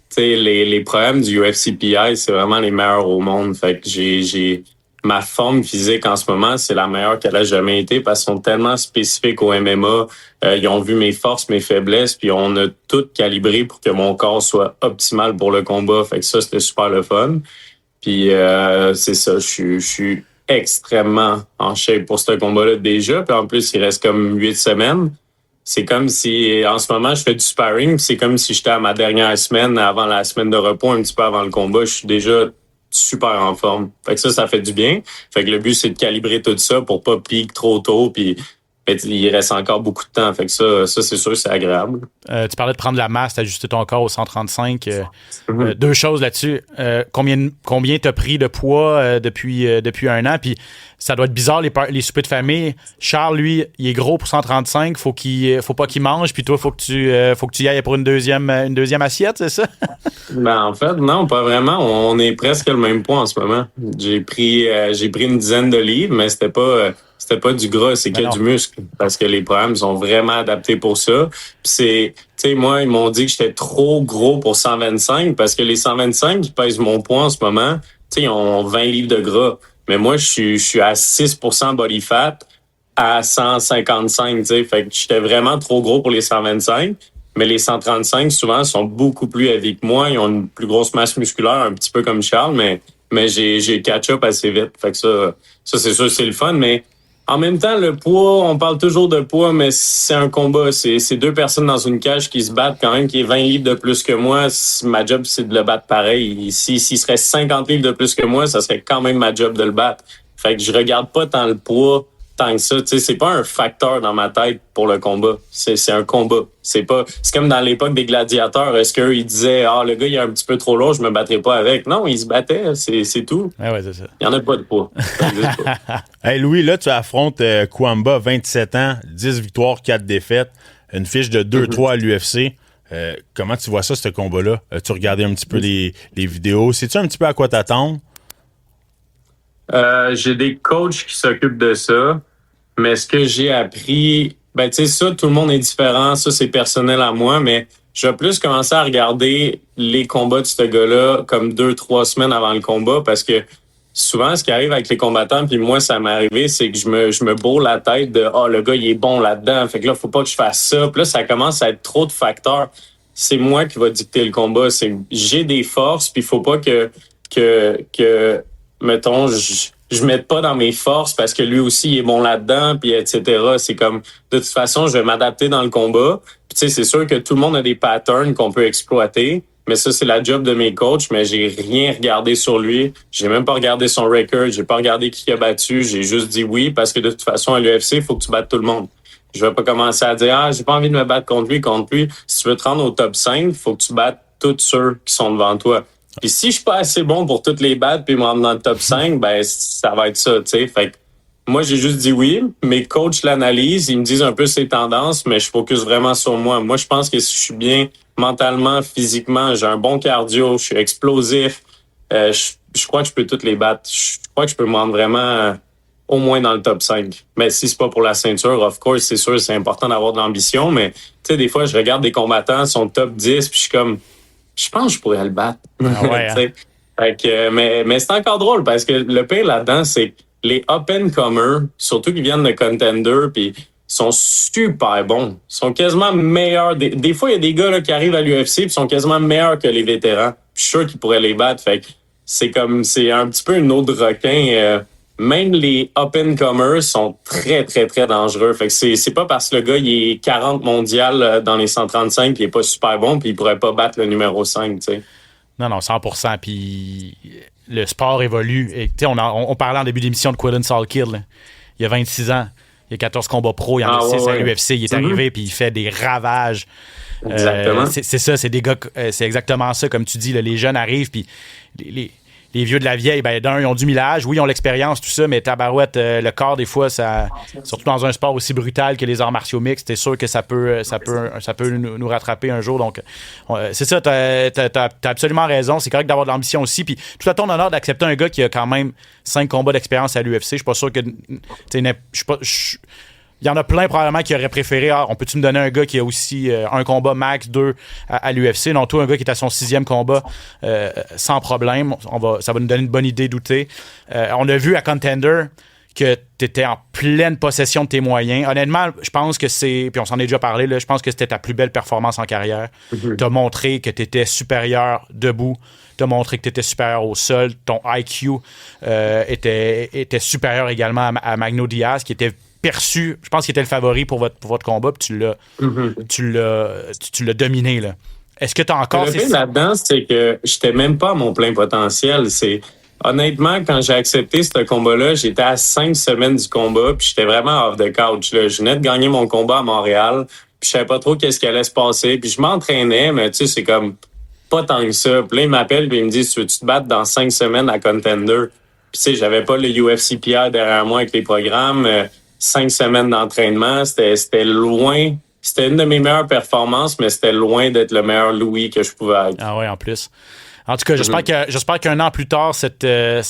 sais, les problèmes du UFCPI, c'est vraiment les meilleurs au monde. Fait que j'ai ma forme physique en ce moment, c'est la meilleure qu'elle a jamais été parce qu'ils sont tellement spécifiques au MMA. Ils ont vu mes forces, mes faiblesses, puis on a tout calibré pour que mon corps soit optimal pour le combat. Fait que ça, c'était super le fun. Puis c'est ça, je suis extrêmement en shape pour ce combat-là déjà. Puis en plus, il reste comme 8 semaines. C'est comme si, en ce moment, je fais du sparring. C'est comme si j'étais à ma dernière semaine, avant la semaine de repos, un petit peu avant le combat. Je suis déjà super en forme. Fait que ça fait du bien. Fait que le but, c'est de calibrer tout ça pour pas piquer trop tôt. Puis il reste encore beaucoup de temps. Fait que ça c'est sûr, c'est agréable. Tu parlais de prendre la masse, d'ajuster ton corps au 135. Deux choses là-dessus. Combien t'as pris de poids depuis 1 an? Puis ça doit être bizarre, les soupers de famille. Charles, lui, il est gros pour 135. Faut pas qu'il mange. Puis toi, faut que tu y ailles pour une deuxième assiette, c'est ça? Ben, en fait, non, pas vraiment. On est presque le même poids en ce moment. J'ai pris une dizaine de livres, mais c'était pas du gras, c'est que du muscle. Parce que les programmes sont vraiment adaptés pour ça. Puis tu sais, moi, ils m'ont dit que j'étais trop gros pour 125 parce que les 125 qui pèsent mon poids en ce moment, tu sais, ils ont 20 livres de gras. Mais moi, je suis à 6% body fat à 155, tu sais. Fait que j'étais vraiment trop gros pour les 125. Mais les 135, souvent, sont beaucoup plus heavy que moi. Ils ont une plus grosse masse musculaire, un petit peu comme Charles, mais j'ai catch-up assez vite. Fait que ça c'est sûr, c'est le fun. Mais en même temps, le poids, on parle toujours de poids, mais c'est un combat. C'est 2 personnes dans une cage qui se battent quand même, qui est 20 livres de plus que moi. Ma job, c'est de le battre pareil. S'il serait 50 livres de plus que moi, ça serait quand même ma job de le battre. Fait que je regarde pas tant le poids tant que ça. Tu sais, c'est pas un facteur dans ma tête pour le combat. C'est un combat. C'est comme dans l'époque des gladiateurs. Est-ce qu'eux, ils disaient, le gars, il est un petit peu trop lourd, je me battrai pas avec. Non, ils se battaient. C'est tout. Ouais, c'est ça. Il y en a pas de poids. Hey Louis, là, tu affrontes Kwamba, 27 ans, 10 victoires, 4 défaites, une fiche de 2-3 à l'UFC. Comment tu vois ça, ce combat-là? As-tu regardé un petit peu les vidéos? Sais-tu un petit peu à quoi t'attendre? J'ai des coachs qui s'occupent de ça, mais ce que j'ai appris, ben tu sais, ça, tout le monde est différent, ça c'est personnel à moi, mais je vais plus commencer à regarder les combats de ce gars-là comme 2-3 semaines avant le combat, parce que souvent, ce qui arrive avec les combattants, puis moi, ça m'est arrivé, c'est que je me bourre la tête de « le gars, il est bon là-dedans, fait que là, faut pas que je fasse ça », puis là, ça commence à être trop de facteurs. C'est moi qui va dicter le combat, j'ai des forces, puis il faut pas que mettons, je mette pas dans mes forces parce que lui aussi il est bon là-dedans, puis etc. C'est comme, de toute façon, je vais m'adapter dans le combat. Puis tu sais, c'est sûr que tout le monde a des patterns qu'on peut exploiter, mais ça, c'est la job de mes coachs, mais j'ai rien regardé sur lui. J'ai même pas regardé son record, j'ai pas regardé qui a battu, j'ai juste dit oui, parce que de toute façon, à l'UFC, il faut que tu battes tout le monde. Je vais pas commencer à dire, j'ai pas envie de me battre contre lui. Si tu veux te rendre au top 5, il faut que tu battes tous ceux qui sont devant toi. Puis si je suis pas assez bon pour toutes les battre puis me rendre dans le top 5, ben ça va être ça, tu sais. Fait que moi, j'ai juste dit oui. Mes coachs l'analysent, ils me disent un peu ses tendances, mais je focus vraiment sur moi. Moi, je pense que si je suis bien mentalement, physiquement, j'ai un bon cardio, je suis explosif, je crois que je peux toutes les battre. Je crois que je peux me rendre vraiment au moins dans le top 5. Mais si c'est pas pour la ceinture, of course, c'est sûr, c'est important d'avoir de l'ambition, mais tu sais, des fois, je regarde des combattants, ils sont top 10, puis je suis comme, je pense que je pourrais le battre. Ah ouais, hein? Fait que, mais c'est encore drôle parce que le pire là-dedans, c'est que les up-and-comers, surtout qui viennent de contender, puis sont super bons. Ils sont quasiment meilleurs. Des fois, il y a des gars là, qui arrivent à l'UFC puis sont quasiment meilleurs que les vétérans. Je suis sûr qu'ils pourraient les battre. Fait que c'est un petit peu une eau de requin. Même les up-and-comers sont très, très, très dangereux. Fait que c'est pas parce que le gars, il est 40 mondial dans les 135 puis il est pas super bon puis il pourrait pas battre le numéro 5, tu sais. Non, 100%. Puis le sport évolue. Et, on parlait en début d'émission de Quillen Salkill. Là. Il y a 26 ans. Il y a 14 combats pro. Il y en a 6 à l'UFC. Il est arrivé puis il fait des ravages. Exactement. C'est ça. C'est des gars. C'est exactement ça. Comme tu dis, là, les jeunes arrivent puis les les vieux de la vieille, ben d'un, ils ont du millage, oui, ils ont l'expérience, tout ça, mais tabarouette, le corps, des fois, ça, surtout dans un sport aussi brutal que les arts martiaux mixtes, t'es sûr que ça peut nous rattraper un jour. Donc, c'est ça, t'as absolument raison. C'est correct d'avoir de l'ambition aussi. Puis, tout à ton honneur d'accepter un gars qui a quand même 5 combats d'expérience à l'UFC. Je suis pas sûr que. Il y en a plein probablement qui auraient préféré. On peut-tu me donner un gars qui a aussi un combat max, 2 à l'UFC? Non, toi, un gars qui est à son 6e combat sans problème. Ça va nous donner une bonne idée d'outer. On a vu à Contender que tu étais en pleine possession de tes moyens. Honnêtement, je pense que c'est, puis on s'en est déjà parlé, là, je pense que c'était ta plus belle performance en carrière. Tu as montré que tu étais supérieur debout. Tu as montré que tu étais supérieur au sol. Ton IQ était supérieur également à Magno Diaz, qui était perçu, je pense qu'il était le favori pour votre combat, puis tu l'as dominé, là. Est-ce que tu as encore... Le pire là-dedans, c'est que j'étais même pas à mon plein potentiel. Honnêtement, quand j'ai accepté ce combat-là, j'étais à 5 semaines du combat, puis j'étais vraiment off the couch, là. Je venais de gagner mon combat à Montréal, puis je savais pas trop qu'est-ce qui allait se passer, puis je m'entraînais, mais tu sais, c'est comme pas tant que ça. Puis là, il m'appelle, puis il me dit, tu veux-tu te battre dans 5 semaines à Contender? Puis tu sais, j'avais pas le UFC PR derrière moi avec les programmes, 5 semaines d'entraînement, c'était loin. C'était une de mes meilleures performances, mais c'était loin d'être le meilleur Louis que je pouvais être. Ah ouais, en plus. En tout cas, j'espère qu'un an plus tard, ça t'a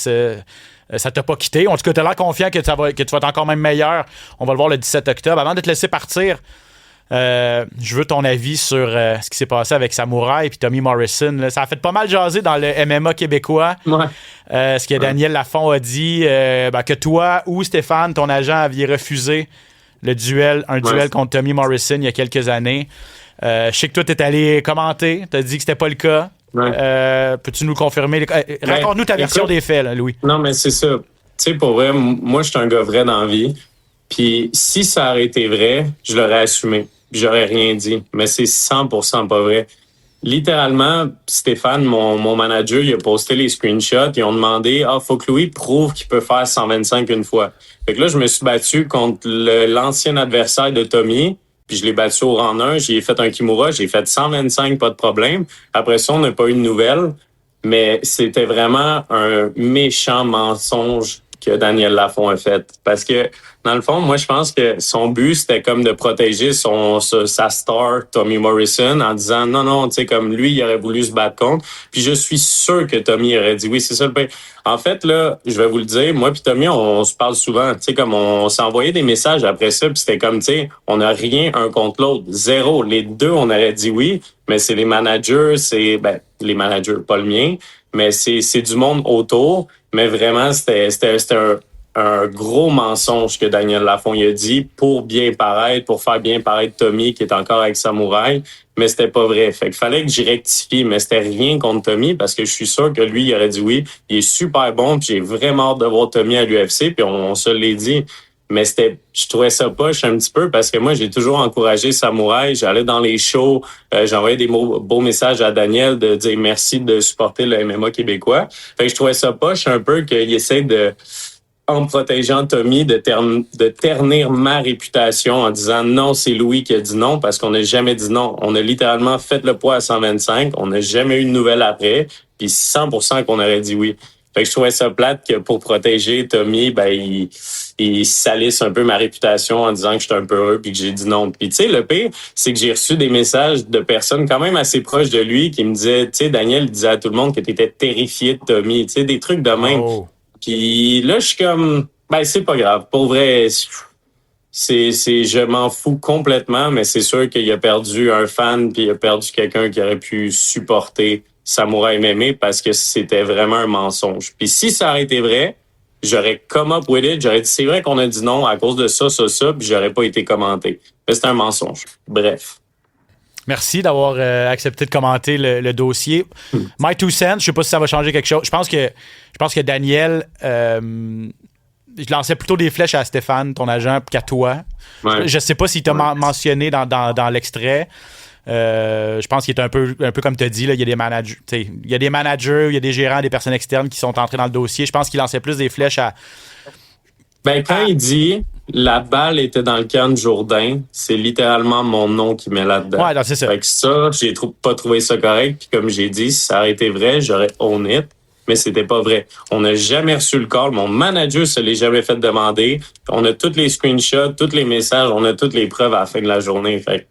pas quitté. En tout cas, tu as l'air confiant que tu vas être encore même meilleur. On va le voir le 17 octobre. Avant de te laisser partir, je veux ton avis sur ce qui s'est passé avec Samouraï et Tommy Morrison. Là. Ça a fait pas mal jaser dans le MMA québécois. Ouais. Ce que Daniel Lafont a dit, que toi ou Stéphane, ton agent, aviez refusé un duel contre Tommy Morrison il y a quelques années. Je sais que toi, t'es allé commenter. T'as dit que c'était pas le cas. Ouais. Peux-tu nous confirmer? Raconte-nous ta version des faits, là, Louis. Non, mais c'est ça. Tu sais, pour vrai, moi, je suis un gars vrai dans la vie. Puis si ça aurait été vrai, je l'aurais assumé. Puis j'aurais rien dit. Mais c'est 100% pas vrai. Littéralement, Stéphane, mon manager, il a posté les screenshots. Ils ont demandé, faut que Louis prouve qu'il peut faire 125 une fois. Fait que là, je me suis battu contre l'ancien adversaire de Tommy. Puis je l'ai battu au round 1. J'ai fait un Kimura. J'ai fait 125, pas de problème. Après ça, on n'a pas eu de nouvelles. Mais c'était vraiment un méchant mensonge que Daniel Lafont a fait. Parce que, dans le fond, moi, je pense que son but, c'était comme de protéger sa star, Tommy Morrison, en disant non, tu sais, comme lui, il aurait voulu se battre contre. Puis je suis sûr que Tommy aurait dit oui, c'est ça le pire. En fait, là, je vais vous le dire, moi puis Tommy, on se parle souvent. Tu sais, comme on s'est envoyé des messages après ça, puis c'était comme, tu sais, on n'a rien un contre l'autre. Zéro. Les deux, on aurait dit oui, mais c'est les managers, les managers, pas le mien, mais c'est du monde autour. Mais vraiment, c'était un gros mensonge que Daniel Lafont a dit pour faire bien paraître Tommy qui est encore avec Samouraï, mais c'était pas vrai. Fait qu'il fallait que j'y rectifie, mais c'était rien contre Tommy parce que je suis sûr que lui, il aurait dit oui. Il est super bon, puis j'ai vraiment hâte de voir Tommy à l'UFC, puis on se l'est dit. Mais je trouvais ça poche un petit peu parce que moi, j'ai toujours encouragé Samouraï. J'allais dans les shows, j'envoyais des beaux messages à Daniel de dire merci de supporter le MMA québécois. Fait que je trouvais ça poche un peu qu'il essaie de, en protégeant Tommy, de ternir ma réputation en disant non, c'est Louis qui a dit non parce qu'on n'a jamais dit non. On a littéralement fait le poids à 125. On n'a jamais eu de nouvelles après. Puis 100% qu'on aurait dit oui. Fait que je trouvais ça plate que pour protéger Tommy, il salisse un peu ma réputation en disant que j'étais un peu heureux puis que j'ai dit non. Puis tu sais, le pire, c'est que j'ai reçu des messages de personnes quand même assez proches de lui qui me disaient, tu sais, Daniel disait à tout le monde que t'étais terrifié de Tommy, tu sais, des trucs de même. Oh. Puis là, je suis comme, c'est pas grave. Pour vrai, je m'en fous complètement, mais c'est sûr qu'il a perdu un fan puis il a perdu quelqu'un qui aurait pu supporter Samouraï MMA parce que c'était vraiment un mensonge. Puis si ça aurait été vrai, j'aurais come up with it, j'aurais dit c'est vrai qu'on a dit non à cause de ça, puis j'aurais pas été commenté. Mais c'est un mensonge. Bref. Merci d'avoir accepté de commenter le dossier. My two cents, je sais pas si ça va changer quelque chose. Je pense que Daniel, je lançais plutôt des flèches à Stéphane, ton agent, qu'à toi. Ouais. Je sais pas s'il t'a mentionné dans l'extrait. Je pense qu'il est un peu comme tu as dit, là, il y a des managers, il y a des gérants, des personnes externes qui sont entrés dans le dossier. Je pense qu'il lançait plus des flèches à... quand il dit la balle était dans le camp de Jourdain, c'est littéralement mon nom qui met là-dedans. Ouais, c'est ça. Fait que ça, j'ai pas trouvé ça correct. Puis comme j'ai dit, si ça aurait été vrai, j'aurais own it. mais c'était pas vrai. On n'a jamais reçu le call. Mon manager se l'est jamais fait demander. On a tous les screenshots, tous les messages, on a toutes les preuves à la fin de la journée. Fait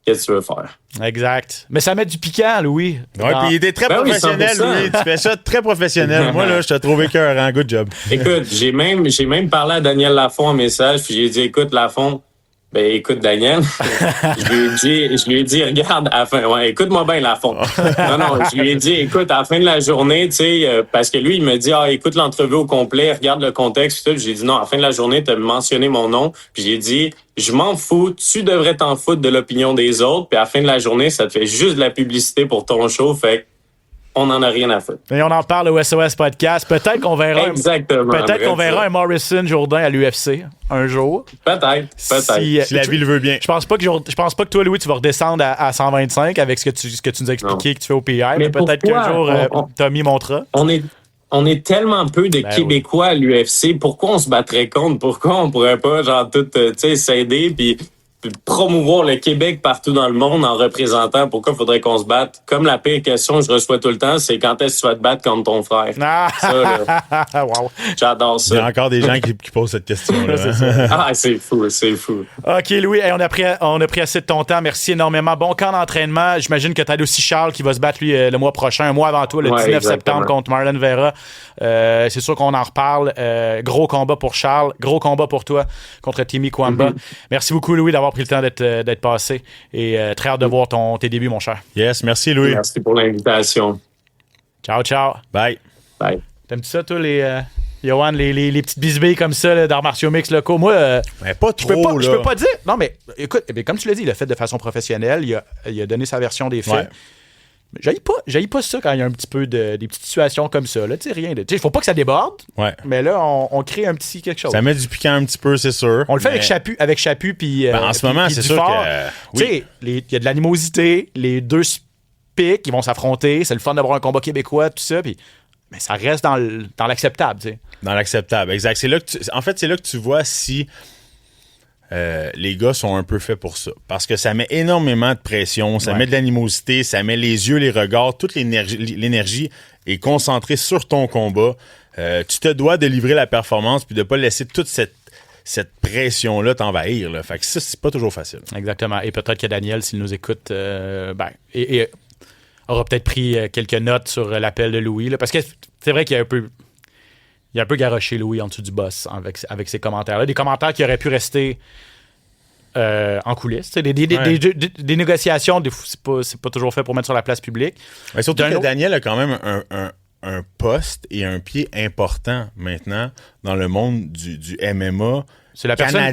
qu'est-ce que tu veux faire? Exact. Mais ça met du piquant, Louis. Ouais, puis il était très professionnel, 100%. lui. Tu fais ça très professionnel. Moi, là, je t'ai trouvé écœurant. Good job. Écoute, j'ai même parlé à Daniel Lafont en message, puis j'ai dit, écoute, Lafont, écoute, Daniel, je lui ai dit, regarde, à la fin, écoute-moi bien, Lafont. Non, je lui ai dit, écoute, à la fin de la journée, tu sais, parce que lui, il me dit, écoute l'entrevue au complet, regarde le contexte, tout. J'ai dit, non, à la fin de la journée, tu as mentionné mon nom, puis j'ai dit, je m'en fous, tu devrais t'en foutre de l'opinion des autres, puis à la fin de la journée, ça te fait juste de la publicité pour ton show, fait on n'en a rien à foutre. Et on en parle au SOS Podcast. Peut-être qu'on verra, un Morrison Jourdain à l'UFC un jour. Peut-être. Si la vie le veut bien. Je pense pas que toi, Louis, tu vas redescendre à 125 avec ce que tu nous as expliqué que tu fais au PI. Mais peut-être qu'un jour, Tommy montera. On est tellement peu de Québécois à l'UFC. Pourquoi on se battrait contre? Pourquoi on pourrait pas, s'aider puis promouvoir le Québec partout dans le monde en représentant? Pourquoi faudrait qu'on se batte? Comme la pire question que je reçois tout le temps, c'est quand est-ce que tu vas te battre contre ton frère? Ça, là, wow. j'adore ça. Il y a encore des gens qui posent cette question-là. C'est fou. OK, Louis, on a pris assez de ton temps. Merci énormément. Bon camp d'entraînement. J'imagine que tu as aussi Charles qui va se battre, lui, le mois prochain, un mois avant toi, le 19 septembre contre Marlon Vera. C'est sûr qu'on en reparle. Gros combat pour Charles. Gros combat pour toi contre Timmy Kwamba. Merci beaucoup, Louis, d'avoir pris le temps d'être passé. Et très hâte de voir tes débuts, mon cher. Yes, merci, Louis. Merci pour l'invitation. Ciao. Bye. T'aimes-tu ça, toi, Yoann, les petites bisbilles comme ça là, d'arts martiaux mix locaux? Moi, pas trop, je peux pas dire. Non, mais écoute, comme tu l'as dit, il l'a fait de façon professionnelle. Il a donné sa version des faits. Ouais. J'haïs pas ça quand il y a un petit peu des petites situations comme ça. Tu sais, rien de. Il faut pas que ça déborde. Ouais. Mais là, on crée un petit quelque chose. Ça met du piquant un petit peu, c'est sûr. On le fait avec Chaput puis. En ce moment, c'est sûr que. Tu sais, il y a de l'animosité. Les deux se piquent, ils vont s'affronter. C'est le fun d'avoir un combat québécois, tout ça. Puis, mais ça reste dans l'acceptable, tu sais. Dans l'acceptable, exact. C'est là que tu vois si. Les gars sont un peu faits pour ça. Parce que ça met énormément de pression, ça met de l'animosité, ça met les yeux, les regards, toute l'énergie est concentrée sur ton combat. Tu te dois de livrer la performance puis de pas laisser toute cette pression-là t'envahir. Là. Fait que ça, c'est pas toujours facile. Exactement. Et peut-être que Daniel, s'il nous écoute, aura peut-être pris quelques notes sur l'appel de Louis. Là, parce que c'est vrai qu'il y a un peu garoché Louis en dessous du boss avec ces commentaires-là. Des commentaires qui auraient pu rester en coulisses. Des négociations, c'est pas toujours fait pour mettre sur la place publique. Mais surtout que Daniel a quand même un poste et un pied important maintenant dans le monde du MMA. C'est la personne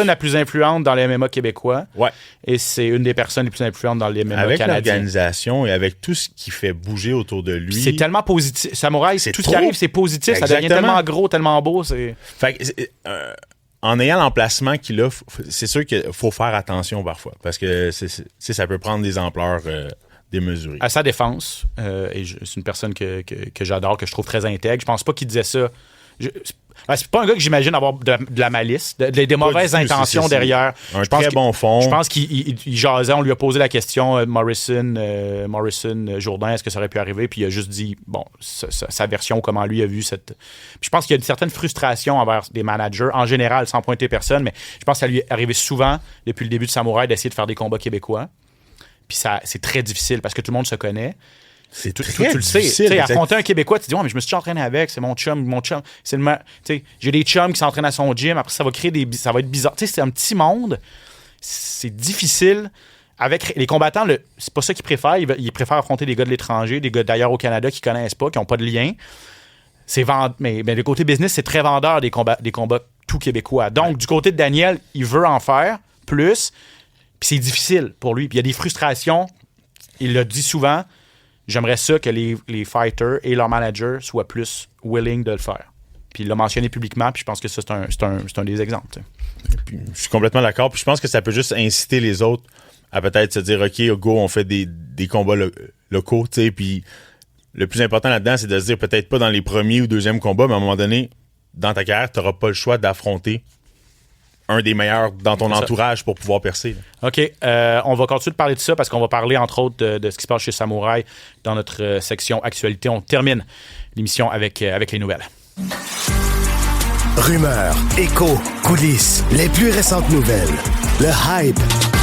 la plus influente dans le MMA québécois. Ouais. Et c'est une des personnes les plus influentes dans le MMA avec canadien. Avec l'organisation et avec tout ce qui fait bouger autour de lui. C'est tellement positif. Samouraï, tout ce qui arrive, c'est positif. Exactement. Ça devient tellement gros, tellement beau. Fait que, en ayant l'emplacement qu'il a, c'est sûr qu'il faut faire attention parfois. Parce que ça peut prendre des ampleurs démesurées. À sa défense, et c'est une personne que j'adore, que je trouve très intègre. Je pense pas qu'il disait ça. C'est pas un gars que j'imagine avoir de la malice, des mauvaises intentions derrière. Un très bon fond. Je pense qu'il jasait, on lui a posé la question, Morrison Jourdain, est-ce que ça aurait pu arriver? Puis il a juste dit, sa version, comment lui a vu cette... Puis je pense qu'il y a une certaine frustration envers des managers, en général, sans pointer personne, mais je pense que ça lui est arrivé souvent, depuis le début de Samouraï, d'essayer de faire des combats québécois. Puis c'est très difficile, parce que tout le monde se connaît. C'est tu le sais. Affronter un Québécois, tu dis, mais je me suis entraîné avec, c'est mon chum. J'ai des chums qui s'entraînent à son gym, après ça va créer ça va être bizarre. C'est un petit monde, c'est difficile. Avec les combattants, c'est pas ça qu'ils préfèrent. Ils préfèrent affronter des gars de l'étranger, des gars d'ailleurs au Canada qui connaissent pas, qui n'ont pas de lien. Mais le côté business, c'est très vendeur des combats tout québécois. Donc, du côté de Daniel, il veut en faire plus, puis c'est difficile pour lui. Puis il y a des frustrations, il l'a dit souvent. J'aimerais ça que les fighters et leurs managers soient plus willing de le faire. Puis il l'a mentionné publiquement, puis je pense que ça, c'est un des exemples. Puis, je suis complètement d'accord. Puis je pense que ça peut juste inciter les autres à peut-être se dire, OK, go, on fait des combats locaux. Puis le plus important là-dedans, c'est de se dire peut-être pas dans les premiers ou deuxièmes combats, mais à un moment donné, dans ta carrière, tu n'auras pas le choix d'affronter un des meilleurs dans ton C'est ça. entourage pour pouvoir percer. OK. On va continuer de parler de ça parce qu'on va parler, entre autres, de ce qui se passe chez Samouraï dans notre section Actualité. On termine l'émission avec les nouvelles. Rumeurs, échos, coulisses, les plus récentes nouvelles. Le hype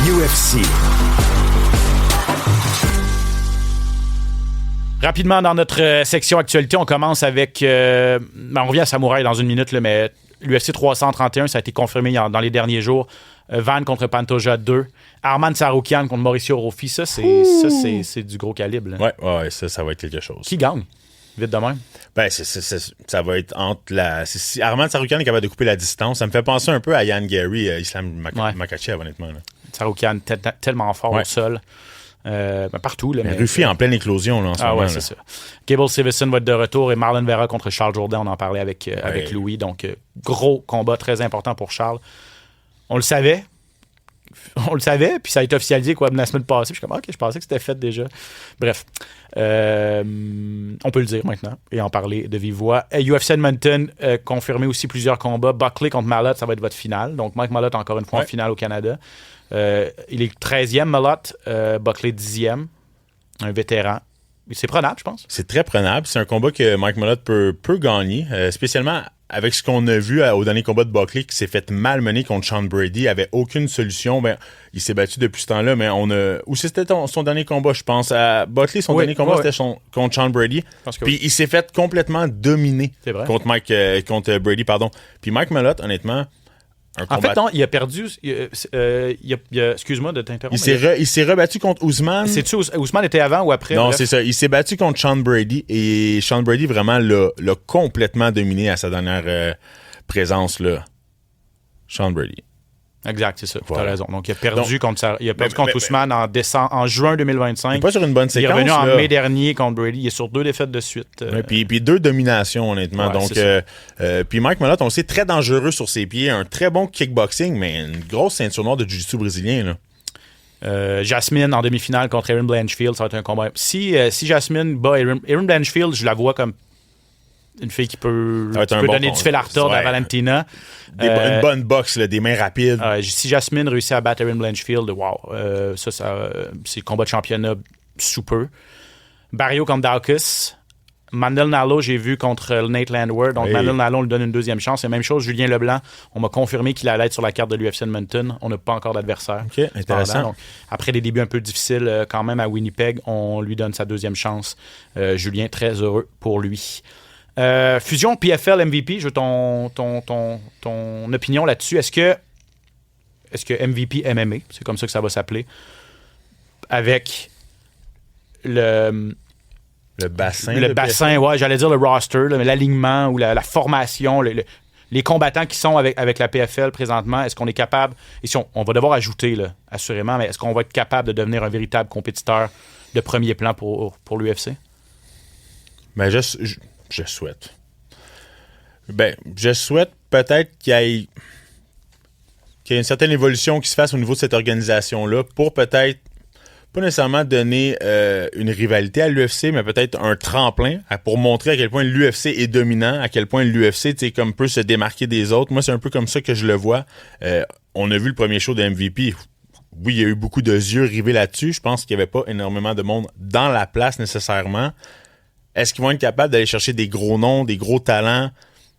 UFC. Rapidement, dans notre section Actualité, on commence avec... on revient à Samouraï dans une minute, là, mais l'UFC 331, ça a été confirmé dans les derniers jours. Van contre Pantoja 2. Arman Tsarukyan contre Mauricio Rofi. Ça, c'est du gros calibre. Là. Ouais, ça va être quelque chose. Qui gagne? Vite de même. Ben, ça va être entre la... Si Arman Tsarukyan est capable de couper la distance, ça me fait penser un peu à Ian Gary, Islam Makhachev, honnêtement. Là. Tsarukyan, tellement fort au sol. Partout. Là, mais Rufi en pleine éclosion là, en ce moment. Ouais, c'est ça. Gable Stevenson va être de retour et Marlon Vera contre Charles Jourdain, on en parlait avec Louis. Donc, gros combat très important pour Charles. On le savait, puis ça a été officialisé la semaine passée. Puis je suis comme, OK, je pensais que c'était fait déjà. Bref, on peut le dire maintenant et en parler de vive voix. UFC Edmonton, confirmé aussi plusieurs combats. Buckley contre Malott, ça va être votre finale. Donc, Mike Malott, encore une fois, en finale au Canada. Il est 13e, Malott. Buckley, 10e. Un vétéran. C'est prenable, je pense. C'est très prenable. C'est un combat que Mike Malott peut gagner, spécialement avec ce qu'on a vu au dernier combat de Buckley qui s'est fait malmener contre Sean Brady. Il avait aucune solution. Ben, il s'est battu depuis ce temps-là, mais ou c'était son dernier combat, je pense. À Buckley, son dernier combat, c'était contre Sean Brady. Puis il s'est fait complètement dominer contre Brady. Puis Mike Malott, honnêtement, en fait, non, il a perdu. Excuse-moi de t'interrompre. Il s'est rebattu contre Ousmane. C'est-tu Ousmane était avant ou après? Non, bref? c'est ça. Il s'est battu contre Sean Brady et Sean Brady vraiment l'a complètement dominé à sa dernière présence là. Sean Brady. Exact, c'est ça. Voilà. T'as raison. Donc, il a perdu contre Ousmane en juin 2025. Il n'est pas sur une bonne séquence. Il est revenu en là. mai dernier contre Brady. Il est sur 2 défaites de suite. Puis 2 dominations, honnêtement. Ouais, donc, puis Mike Malott, on le sait, très dangereux sur ses pieds. Un très bon kickboxing, mais une grosse ceinture noire de jiu-jitsu brésilien. Là. Jasmine en demi-finale contre Erin Blanchfield, ça va être un combat. Si Jasmine bat Erin Blanchfield, je la vois comme une fille qui peut donner du fil à retordre à Valentina. Une bonne boxe, là, des mains rapides. Si Jasmine réussit à battre Erin Blanchfield, wow, ça c'est combat de championnat sous peu. Barrio contre Daukus. Mandel Nalo, j'ai vu contre Nate Landwehr. Donc, Mandel Nalo, on lui donne une deuxième chance. Et même chose, Julien Leblanc, on m'a confirmé qu'il allait être sur la carte de l'UFC Edmonton. On n'a pas encore d'adversaire. OK, intéressant. Donc, après des débuts un peu difficiles quand même à Winnipeg, on lui donne sa deuxième chance. Julien, très heureux pour lui. Fusion PFL MVP, je veux ton opinion là-dessus. Est-ce que MVP MMA, c'est comme ça que ça va s'appeler, avec le bassin, ouais, j'allais dire le roster, là, mais l'alignement ou la formation, les combattants qui sont avec la PFL présentement, est-ce qu'on est capable, et si on va devoir ajouter, là, assurément, mais est-ce qu'on va être capable de devenir un véritable compétiteur de premier plan pour l'UFC? Ben, je souhaite. Je souhaite peut-être qu'il y ait une certaine évolution qui se fasse au niveau de cette organisation-là pour peut-être, pas nécessairement donner une rivalité à l'UFC, mais peut-être un tremplin pour montrer à quel point l'UFC est dominant, à quel point l'UFC peut se démarquer des autres. Moi, c'est un peu comme ça que je le vois. On a vu le premier show de MVP. Oui, il y a eu beaucoup de yeux rivés là-dessus. Je pense qu'il n'y avait pas énormément de monde dans la place nécessairement. Est-ce qu'ils vont être capables d'aller chercher des gros noms, des gros talents,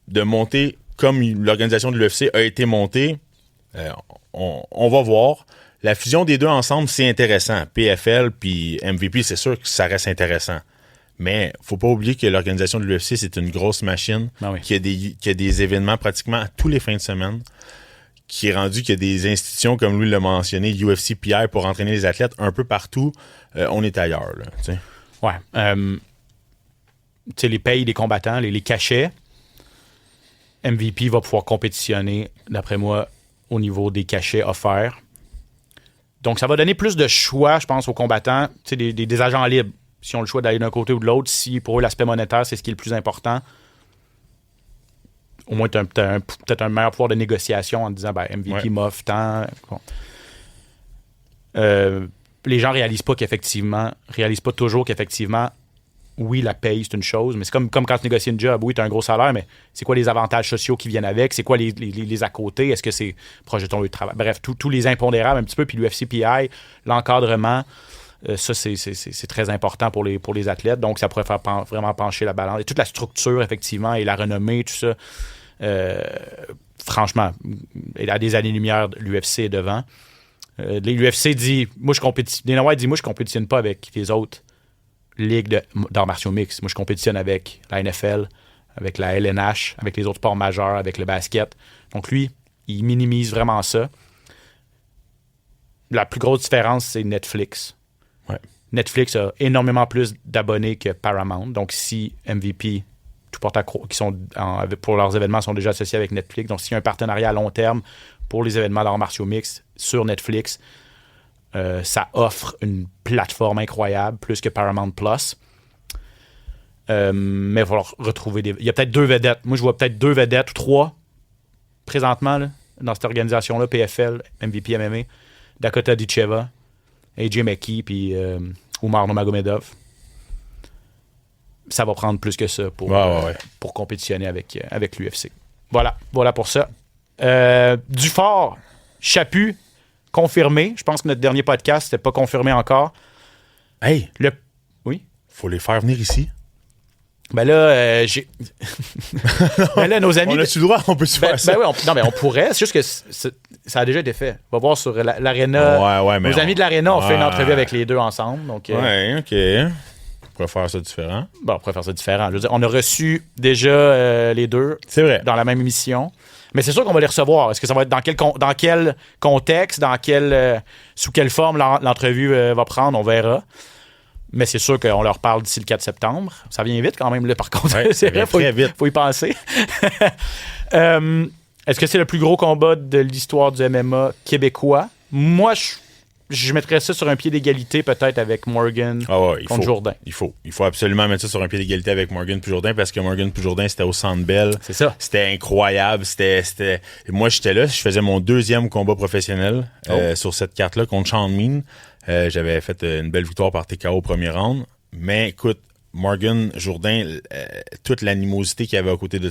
de monter comme l'organisation de l'UFC a été montée? On va voir. La fusion des deux ensemble, c'est intéressant. PFL puis MVP, c'est sûr que ça reste intéressant. Mais faut pas oublier que l'organisation de l'UFC, c'est une grosse machine qui a des événements pratiquement à tous les fins de semaine, qui est rendu qu'il y a des institutions, comme lui l'a mentionné, UFC PI, pour entraîner les athlètes un peu partout. On est ailleurs. Là, t'sais. Ouais. Les payes des combattants, les cachets, MVP va pouvoir compétitionner, d'après moi, au niveau des cachets offerts. Donc, ça va donner plus de choix, je pense, aux combattants, des agents libres. Si on le choix d'aller d'un côté ou de l'autre, si pour eux, l'aspect monétaire, c'est ce qui est le plus important, au moins, tu as peut-être un meilleur pouvoir de négociation en disant MVP m'offre tant. Bon. Les gens réalisent pas toujours qu'effectivement, oui, la paye, c'est une chose, mais c'est comme quand tu négocies une job. Oui, tu as un gros salaire, mais c'est quoi les avantages sociaux qui viennent avec? C'est quoi les à côté? Est-ce que c'est proche de ton lieu de travail? Bref, tous les impondérables un petit peu. Puis l'UFCPI, l'encadrement, ça, c'est très important pour les athlètes. Donc, ça pourrait faire vraiment pencher la balance. Et toute la structure, effectivement, et la renommée, tout ça, franchement, à des années-lumière, l'UFC est devant. L'UFC dit, Dana White dit, moi, je compétitionne pas avec les autres ligues d'arts martiaux mixtes. Moi, je compétitionne avec la NFL, avec la LNH, avec les autres sports majeurs, avec le basket. Donc, lui, il minimise vraiment ça. La plus grosse différence, c'est Netflix. Ouais. Netflix a énormément plus d'abonnés que Paramount. Donc, si MVP, tout porte à qui sont pour leurs événements, sont déjà associés avec Netflix. Donc, s'il y a un partenariat à long terme pour les événements d'arts martiaux mixtes sur Netflix, ça offre une plateforme incroyable, plus que Paramount Plus. Mais il va falloir retrouver Il y a peut-être 2 vedettes. Moi, je vois peut-être 2 vedettes ou 3 présentement là, dans cette organisation-là, PFL, MVP MMA, Dakota Dicheva, AJ McKee, puis Umar Nurmagomedov. Ça va prendre plus que ça pour compétitionner avec l'UFC. Voilà pour ça. Dufort, Chaput, confirmé. Je pense que notre dernier podcast, c'était pas confirmé encore. Hey! Oui? Faut les faire venir ici. Ben là, ben là, nos amis... On a-tu le droit? On peut-tu faire ça? Ben oui, non, mais on pourrait. C'est juste que ça a déjà été fait. On va voir sur l'Arena. Ouais, nos amis de l'Arena ont fait une entrevue avec les deux ensemble. Donc, ouais, OK. On pourrait faire ça différent. Bon, on pourrait faire ça différent. Je veux dire, on a reçu déjà les deux C'est vrai. dans la même émission. Mais c'est sûr qu'on va les recevoir. Est-ce que ça va être dans quel contexte, sous quelle forme l'entrevue va prendre? On verra. Mais c'est sûr qu'on leur parle d'ici le 4 septembre. Ça vient vite quand même, là, par contre. Ouais, c'est vrai, très vite. Faut y penser. Est-ce que c'est le plus gros combat de l'histoire du MMA québécois? Moi, je mettrais ça sur un pied d'égalité peut-être avec Morgan contre Jourdain. Il faut absolument mettre ça sur un pied d'égalité avec Morgan puis Jourdain parce que Morgan puis Jourdain, c'était au Centre Bell. C'est ça. C'était incroyable. Moi, j'étais là. Je faisais mon 2e combat professionnel sur cette carte-là contre Sean Mean. J'avais fait une belle victoire par TKO au premier round. Mais écoute, Morgan, Jourdain, toute l'animosité qu'il y avait à côté de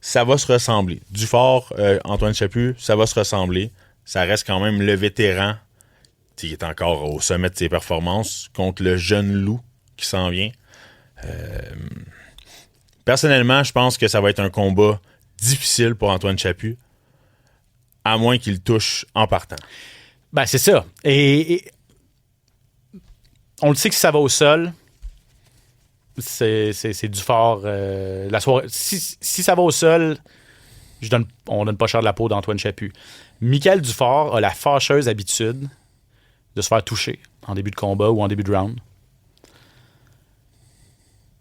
ça va se ressembler. Dufort, Antoine Chaput, ça va se ressembler. Ça reste quand même le vétéran qui est encore au sommet de ses performances contre le jeune loup qui s'en vient. Personnellement, je pense que ça va être un combat difficile pour Antoine Chaput, à moins qu'il touche en partant. Ben, c'est ça. Et on le sait que si ça va au sol, c'est Dufort. La soirée, si ça va au sol, on donne pas cher de la peau d'Antoine Chaput. Michael Dufort a la fâcheuse habitude de se faire toucher en début de combat ou en début de round.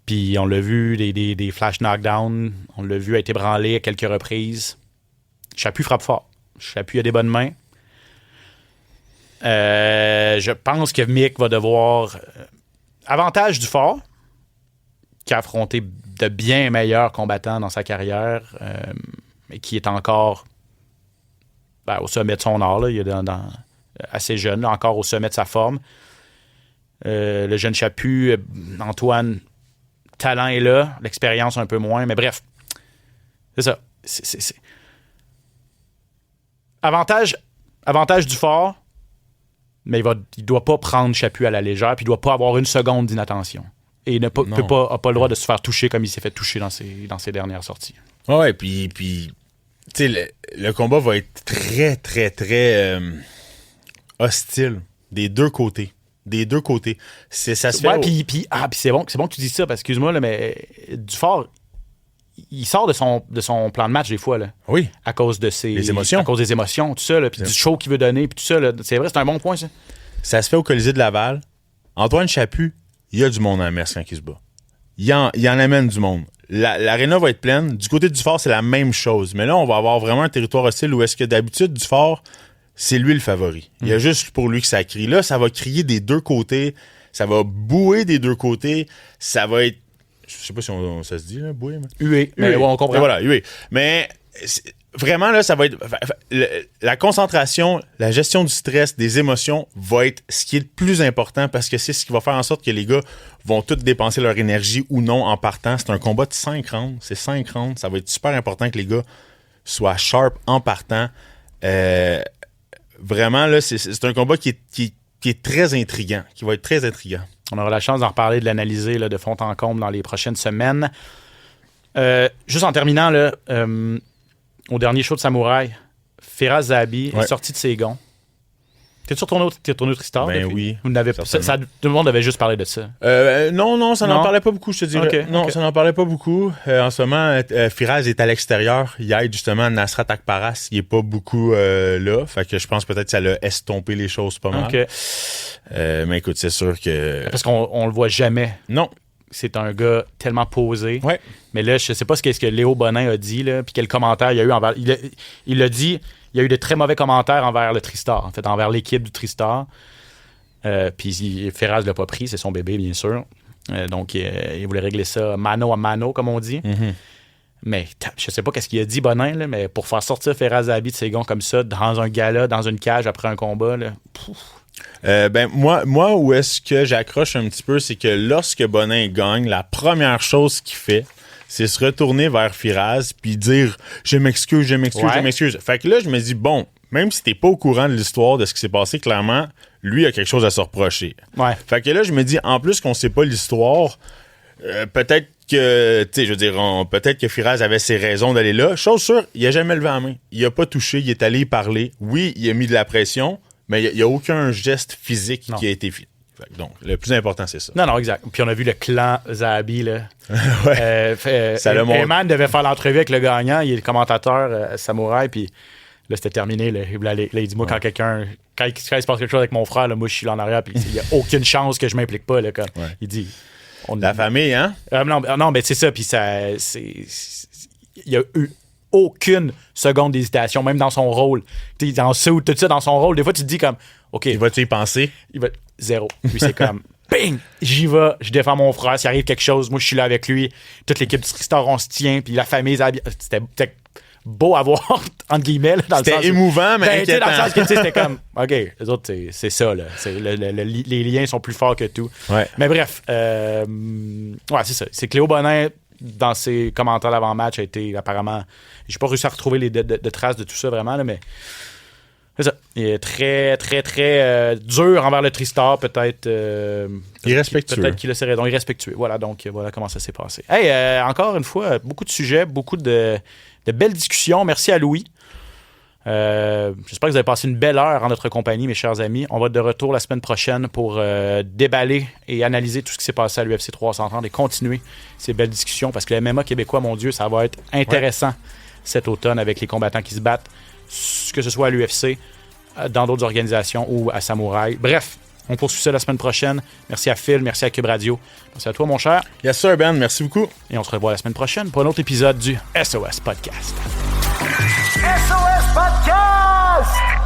Puis on l'a vu, des flash knockdowns, on l'a vu être ébranlé à quelques reprises. Chaput frappe fort. Chaput a des bonnes mains. Je pense que Mick va devoir... avantage Dufort, qui a affronté de bien meilleurs combattants dans sa carrière, mais qui est encore au sommet de son art. Là. Il est assez jeune, là, encore au sommet de sa forme. Le jeune Chaput, Antoine, talent est là, l'expérience un peu moins, mais bref, c'est ça. C'est... Avantage Dufort, mais il doit pas prendre Chaput à la légère, puis il doit pas avoir une seconde d'inattention. Et il n'a pas le droit de se faire toucher comme il s'est fait toucher dans ses dernières sorties. Ouais, puis tu sais, le combat va être très, très, très hostile des deux côtés. Ça se fait. Puis c'est bon que tu dis ça, parce que excuse-moi, là, mais Dufort, il sort de son plan de match des fois, là. Oui. À cause de les émotions. À cause des émotions, tout ça, là, puis du show qu'il veut donner, puis tout ça, là. C'est vrai, c'est un bon point, ça. Ça se fait au Colisée de Laval. Antoine Chaput, il y a du monde à Metz quand il se bat. Il en amène du monde. L'aréna va être pleine. Du côté de Dufort, c'est la même chose. Mais là, on va avoir vraiment un territoire hostile où est-ce que d'habitude, Dufort, c'est lui le favori. Il y a juste pour lui que ça crie. Là, ça va crier des deux côtés. Ça va bouer des deux côtés. Ça va être... Je sais pas si ça se dit, là, bouer. Hué. Mais ouais, on comprend. Voilà, hué. Mais vraiment, là, ça va être... La concentration, la gestion du stress, des émotions va être ce qui est le plus important parce que c'est ce qui va faire en sorte que les gars vont tous dépenser leur énergie ou non en partant. C'est un combat de 5 rounds. C'est 5 rounds. Ça va être super important que les gars soient sharp en partant. Vraiment, là, c'est un combat qui est très intriguant, qui va être très intriguant. On aura la chance d'en reparler, de l'analyser là, de fond en comble dans les prochaines semaines. Juste en terminant, là, au dernier show de Samouraï, Firas Zahabi est sorti de ses gonds. T'es-tu retourné au Tristar? Ben depuis? oui. Tout le monde avait juste parlé de ça. Non, ça n'en parlait pas beaucoup, je te dirais. Okay, non, ça n'en parlait pas beaucoup. En ce moment, Firas est à l'extérieur. Il aide justement Nasrat Akparas. Il n'est pas beaucoup là. Fait que je pense peut-être que ça l'a estompé les choses pas mal. Okay. Mais écoute, c'est sûr que... Parce qu'on le voit jamais. Non. C'est un gars tellement posé. Ouais. Mais là, je sais pas ce que Léo Bonin a dit, là, puis quel commentaire il y a eu envers... Il a dit, il y a eu de très mauvais commentaires envers le Tristar, en fait, envers l'équipe du Tristar. Puis Firas l'a pas pris, c'est son bébé, bien sûr. Donc, il voulait régler ça mano à mano, comme on dit. Mm-hmm. Mais je sais pas qu'est-ce qu'il a dit, Bonin, là, mais pour faire sortir Firas Zahabi de ses gonds comme ça, dans un gala, dans une cage, après un combat, là... Moi, où est-ce que j'accroche un petit peu, c'est que lorsque Bonin gagne, la première chose qu'il fait, c'est se retourner vers Firas puis dire « Je m'excuse. Fait que là, je me dis, bon, même si t'es pas au courant de l'histoire de ce qui s'est passé, clairement, lui a quelque chose à se reprocher. Ouais. Fait que là, je me dis, en plus qu'on sait pas l'histoire, peut-être que, tu sais, je veux dire, peut-être que Firas avait ses raisons d'aller là. Chose sûre, il a jamais levé la main. Il a pas touché, il est allé y parler. Oui, il a mis de la pression, mais il n'y a aucun geste physique qui a été fait. Donc, le plus important, c'est ça. Non, exact. Puis on a vu le clan Zahabi, là. Ouais. Ça le montre. Eman devait faire l'entrevue avec le gagnant. Il est le commentateur Samouraï, puis là, c'était terminé. Là, il dit, moi, quand il se passe quelque chose avec mon frère, là, moi, je suis là en arrière, puis il n'y a aucune chance que je m'implique pas. Là, comme. Ouais. Il dit... La famille, hein? Non, mais c'est ça, puis il y a eu aucune seconde d'hésitation, même dans son rôle. Tout ça dans son rôle. Des fois, tu te dis comme, OK. Il va-tu y penser? Il va zéro. Puis c'est comme, bing! J'y vais, je défends mon frère. S'il arrive quelque chose, moi, je suis là avec lui. Toute l'équipe du Tristar, on se tient. Puis la famille, c'était beau à voir, entre guillemets. C'était émouvant, mais inquiétant. Dans le sens que c'était comme, OK, les autres, c'est ça. Là. Les liens sont plus forts que tout. Ouais. Mais bref, ouais, c'est ça. C'est que Léo Bonin, dans ses commentaires d'avant-match, a été apparemment... J'ai pas réussi à retrouver de traces de tout ça, vraiment, là, mais... C'est ça. Il est très, très, très dur envers le Tristar, peut-être... irrespectueux. Peut-être qu'il a ses raisons. Irrespectueux. Voilà, donc voilà comment ça s'est passé. Hey, encore une fois, beaucoup de sujets, beaucoup de belles discussions. Merci à Louis. J'espère que vous avez passé une belle heure en notre compagnie, mes chers amis. On va être de retour la semaine prochaine pour déballer et analyser tout ce qui s'est passé à l'UFC 330 et continuer ces belles discussions parce que le MMA québécois, mon Dieu, ça va être intéressant cet automne avec les combattants qui se battent, que ce soit à l'UFC, dans d'autres organisations ou à Samouraï. Bref, on poursuit ça la semaine prochaine. Merci à Phil, merci à Cube Radio. Merci à toi, mon cher. Yes, sir, Ben. Merci beaucoup. Et on se revoit la semaine prochaine pour un autre épisode du SOS Podcast. SOS Podcast!